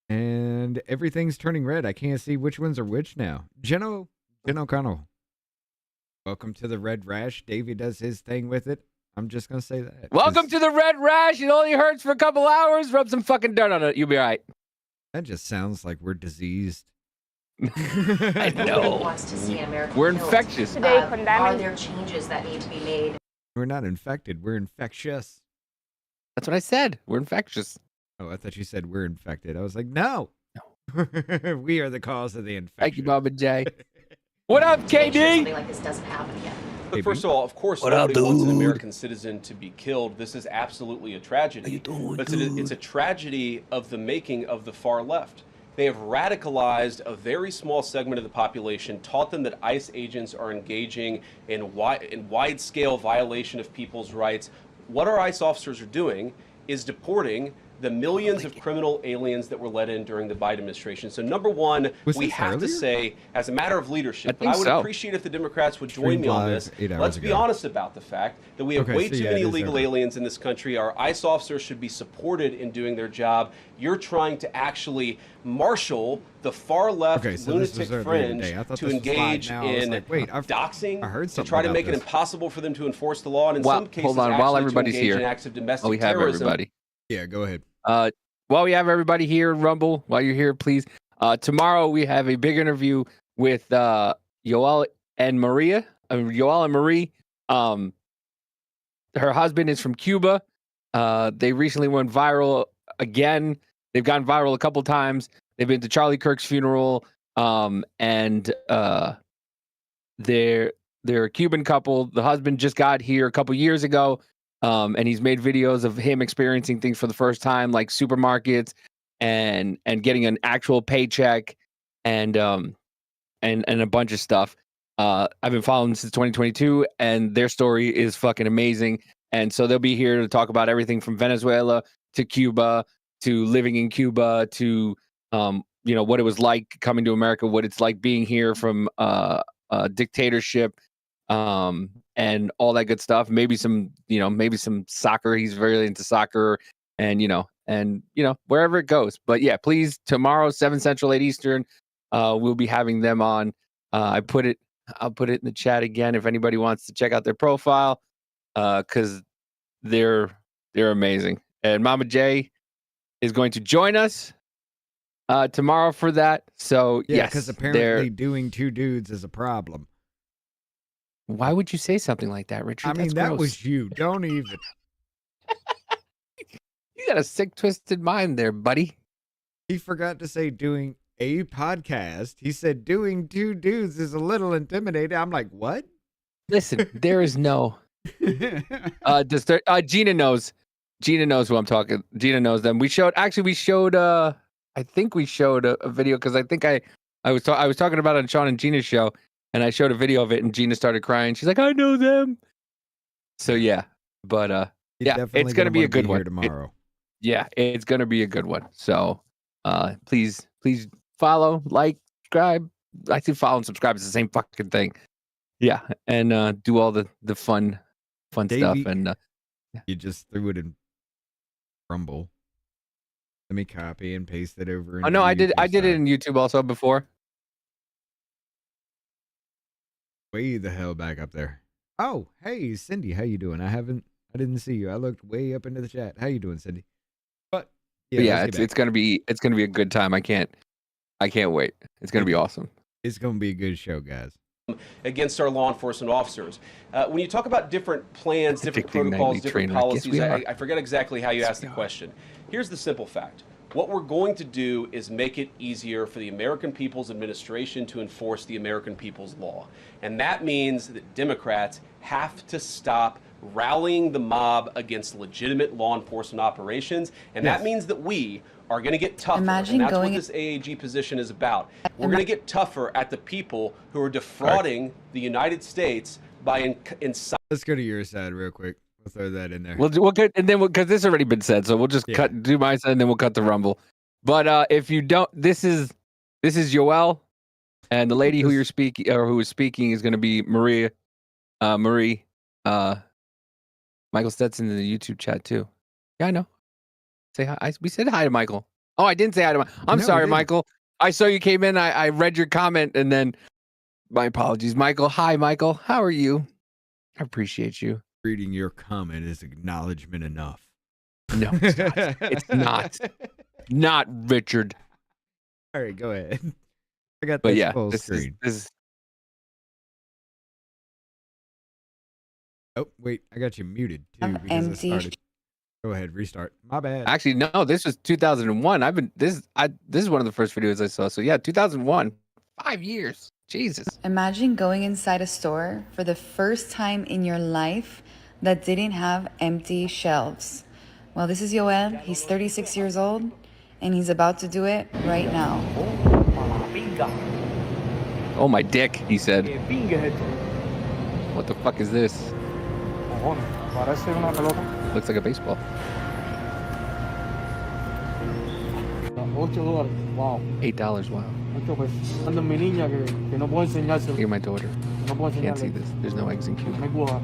And everything's turning red. I can't see which ones are which now. Jen O'Connell. Welcome to the red rash. Davey does his thing with it. I'm just going to say that. Welcome to the red rash. It only hurts for a couple hours. Rub some fucking dirt on it. You'll be all right. That just sounds like we're diseased. I know. Wants to see America We're killed. infectious. Are there changes that need to be made? We're not infected. We're infectious. That's what I said. We're infectious. Oh, I thought you said we're infected. I was like, no. We are the cause of the infection. Thank you, Bob and Jay. What up, Make sure KD? something like this doesn't happen again. But first of all, of course, What up, nobody wants an dude? American citizen to be killed. This is absolutely a tragedy. But it's a tragedy of the making of the far left. They have radicalized a very small segment of the population, taught them that ICE agents are engaging in wide-scale violation of people's rights. What our ICE officers are doing is deporting the millions of criminal aliens that were let in during the Biden administration. So number one, we have to say, as a matter of leadership, but I would appreciate if the Democrats would join me on this. Let's be honest about the fact that we have way too many illegal aliens in this country. Our ICE officers should be supported in doing their job. You're trying to actually marshal the far left lunatic fringe to engage in doxing, to try to make it impossible for them to enforce the law, and in some cases, hold on, actually while to everybody's engage here. in acts of domestic We have terrorism. everybody. Yeah, go ahead. While we have everybody here, Rumble, while you're here, please. Tomorrow we have a big interview with Yoel and Marie. Her husband is from Cuba. They recently went viral again. They've gone viral a couple times. They've been to Charlie Kirk's funeral, and they're a Cuban couple. The husband just got here a couple years ago. And he's made videos of him experiencing things for the first time, like supermarkets and getting an actual paycheck and a bunch of stuff. I've been following them since 2022, and their story is fucking amazing. And so they'll be here to talk about everything from Venezuela to Cuba to living in Cuba to what it was like coming to America, what it's like being here from dictatorship. And all that good stuff. Maybe some soccer. He's very into soccer, and wherever it goes. But yeah, please, tomorrow, 7 Central, 8 Eastern, we'll be having them on. I'll put it in the chat again if anybody wants to check out their profile, because they're amazing. And Mama J is going to join us tomorrow for that. So yeah, yes, because apparently doing two dudes is a problem. Why would you say something like that, Richard? I mean, that was you. Don't even. You got a sick, twisted mind there, buddy. He forgot to say doing a podcast. He said doing two dudes is a little intimidating. I'm like, what? Listen, there is no. Gina knows. Gina knows who I'm talking. Gina knows them. We showed. I think we showed a video because I think I was talking about it on Sean and Gina's show. And I showed a video of it, and Gina started crying. She's like, "I know them." So yeah, but it's gonna be a good one tomorrow. It's gonna be a good one. So please follow, like, subscribe. I think follow and subscribe is the same fucking thing. Yeah, and do all the fun stuff. And you just threw it in Rumble. Let me copy and paste it over. Oh no, I did it in YouTube also before. Way the hell back up there. Oh, hey, Cindy, how you doing? I didn't see you. I looked way up into the chat. How you doing, Cindy? But yeah, it's gonna be a good time. I can't wait. It's gonna be awesome. It's gonna be a good show, guys. Against our law enforcement officers. When you talk about different plans, different protocols, different policies, I forget exactly how you asked the question. Here's the simple fact. What we're going to do is make it easier for the American People's Administration to enforce the American People's law. And that means that Democrats have to stop rallying the mob against legitimate law enforcement operations. And that means that we are going to get tougher. And that's what this AAG position is about. We're going to get tougher at the people who are defrauding the United States by inciting. Let's go to your side real quick. We'll throw that in there. We'll cut, and then because this has already been said, so we'll just do my side, and then we'll cut the Rumble. But if you don't, this is Yoel, and the lady who you're speaking or who is speaking is going to be Marie. Michael Stetson in the YouTube chat too. Yeah, I know. Say hi. We said hi to Michael. Oh, I didn't say hi to Michael. I'm No, we sorry, didn't. Michael. I saw you came in. I read your comment, and then my apologies, Michael. Hi, Michael. How are you? I appreciate you. Reading your comment is acknowledgement enough. No, it's not. It's not. Not Richard. All right, go ahead. I got But this yeah, full this screen. is Oh, wait, I got you muted too because it started. Go ahead, restart. My bad. actually no. This was 2001. This is one of the first videos I saw. So yeah, 2001. 5 years. Jesus. Imagine going inside a store for the first time in your life that didn't have empty shelves. Well, this is Joel. He's 36 years old, and he's about to do it right now. Oh my dick, he said. What the fuck is this? Looks like a baseball. Wow. $8. Wow. You're You're my daughter. Can't see this. There's no eggs in Cuba.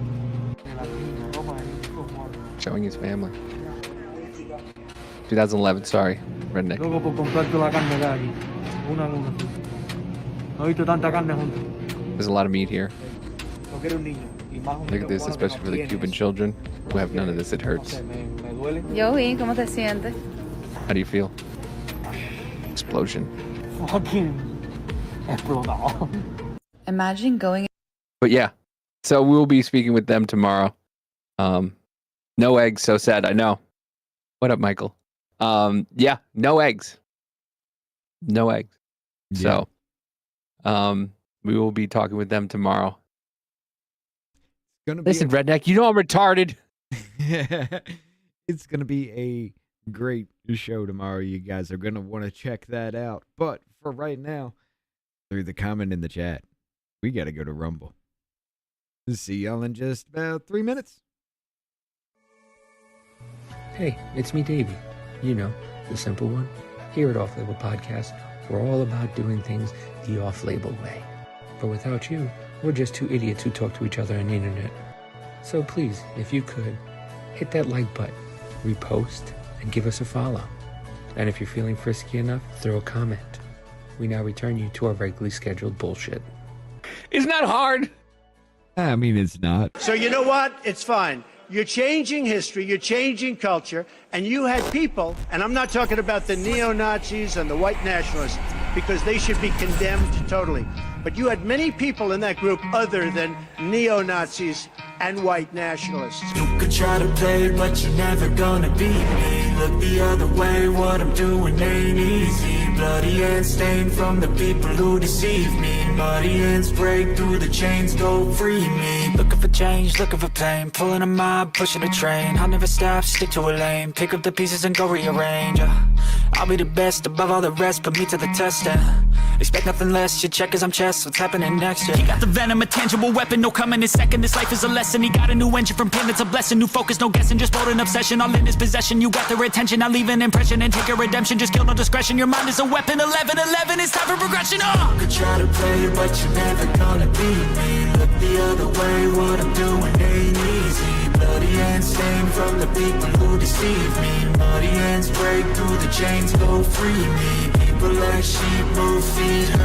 Showing his family. 2011. Sorry, redneck. There's a lot of meat here. Look at this, especially for the Cuban children who have none of this. It hurts. Joey, ¿cómo te sientes? How do you feel? Explosion. Imagine going. But yeah, so we'll be speaking with them tomorrow. No eggs, so sad. I know. What up, Michael? Yeah, no eggs. No eggs. Yeah. So, we will be talking with them tomorrow. Gonna be Listen, redneck, you know I'm retarded. It's gonna be a great show tomorrow. You guys are gonna want to check that out. But for right now, through the comment in the chat, we gotta go to Rumble. See y'all in just about 3 minutes. Hey, it's me, Davey. You know, the simple one. Here at Off Label Podcast, we're all about doing things the off-label way. But without you, we're just two idiots who talk to each other on the internet. So please, if you could, hit that like button, repost, and give us a follow. And if you're feeling frisky enough, throw a comment. We now return you to our regularly scheduled bullshit. Isn't that hard? I mean, it's not. So you know what? It's fine. You're changing history, you're changing culture, and you had people, and I'm not talking about the neo-Nazis and the white nationalists, because they should be condemned totally. But you had many people in that group other than neo-Nazis and white nationalists. You could try to play, but you're never gonna beat me. Look the other way, what I'm doing ain't easy. Bloody hands stained from the people who deceive me. Muddy hands break through the chains, go free me. Looking for change, looking for pain. Pulling a mob, pushing a train. I'll never stop, stick to a lane. Pick up the pieces and go rearrange. I'll be the best above all the rest, put me to the test. Expect nothing less, your check is I'm chess. What's happening next? He got the venom, a tangible weapon, no coming in second. This life is a lesson. He got a new engine from pain, it's a blessing. New focus, no guessing, just bold an obsession. All in his possession, you got their attention. I'll leave an impression and take a redemption. Just kill no discretion, your mind is a weapon. 11-11, it's time for progression. You could try to play, but you're never gonna beat me. Look the other way, what I'm doing ain't easy. Bloody hands stained from the people who deceive me. Muddy hands break through the chains, go free me. People like sheep move, feed her.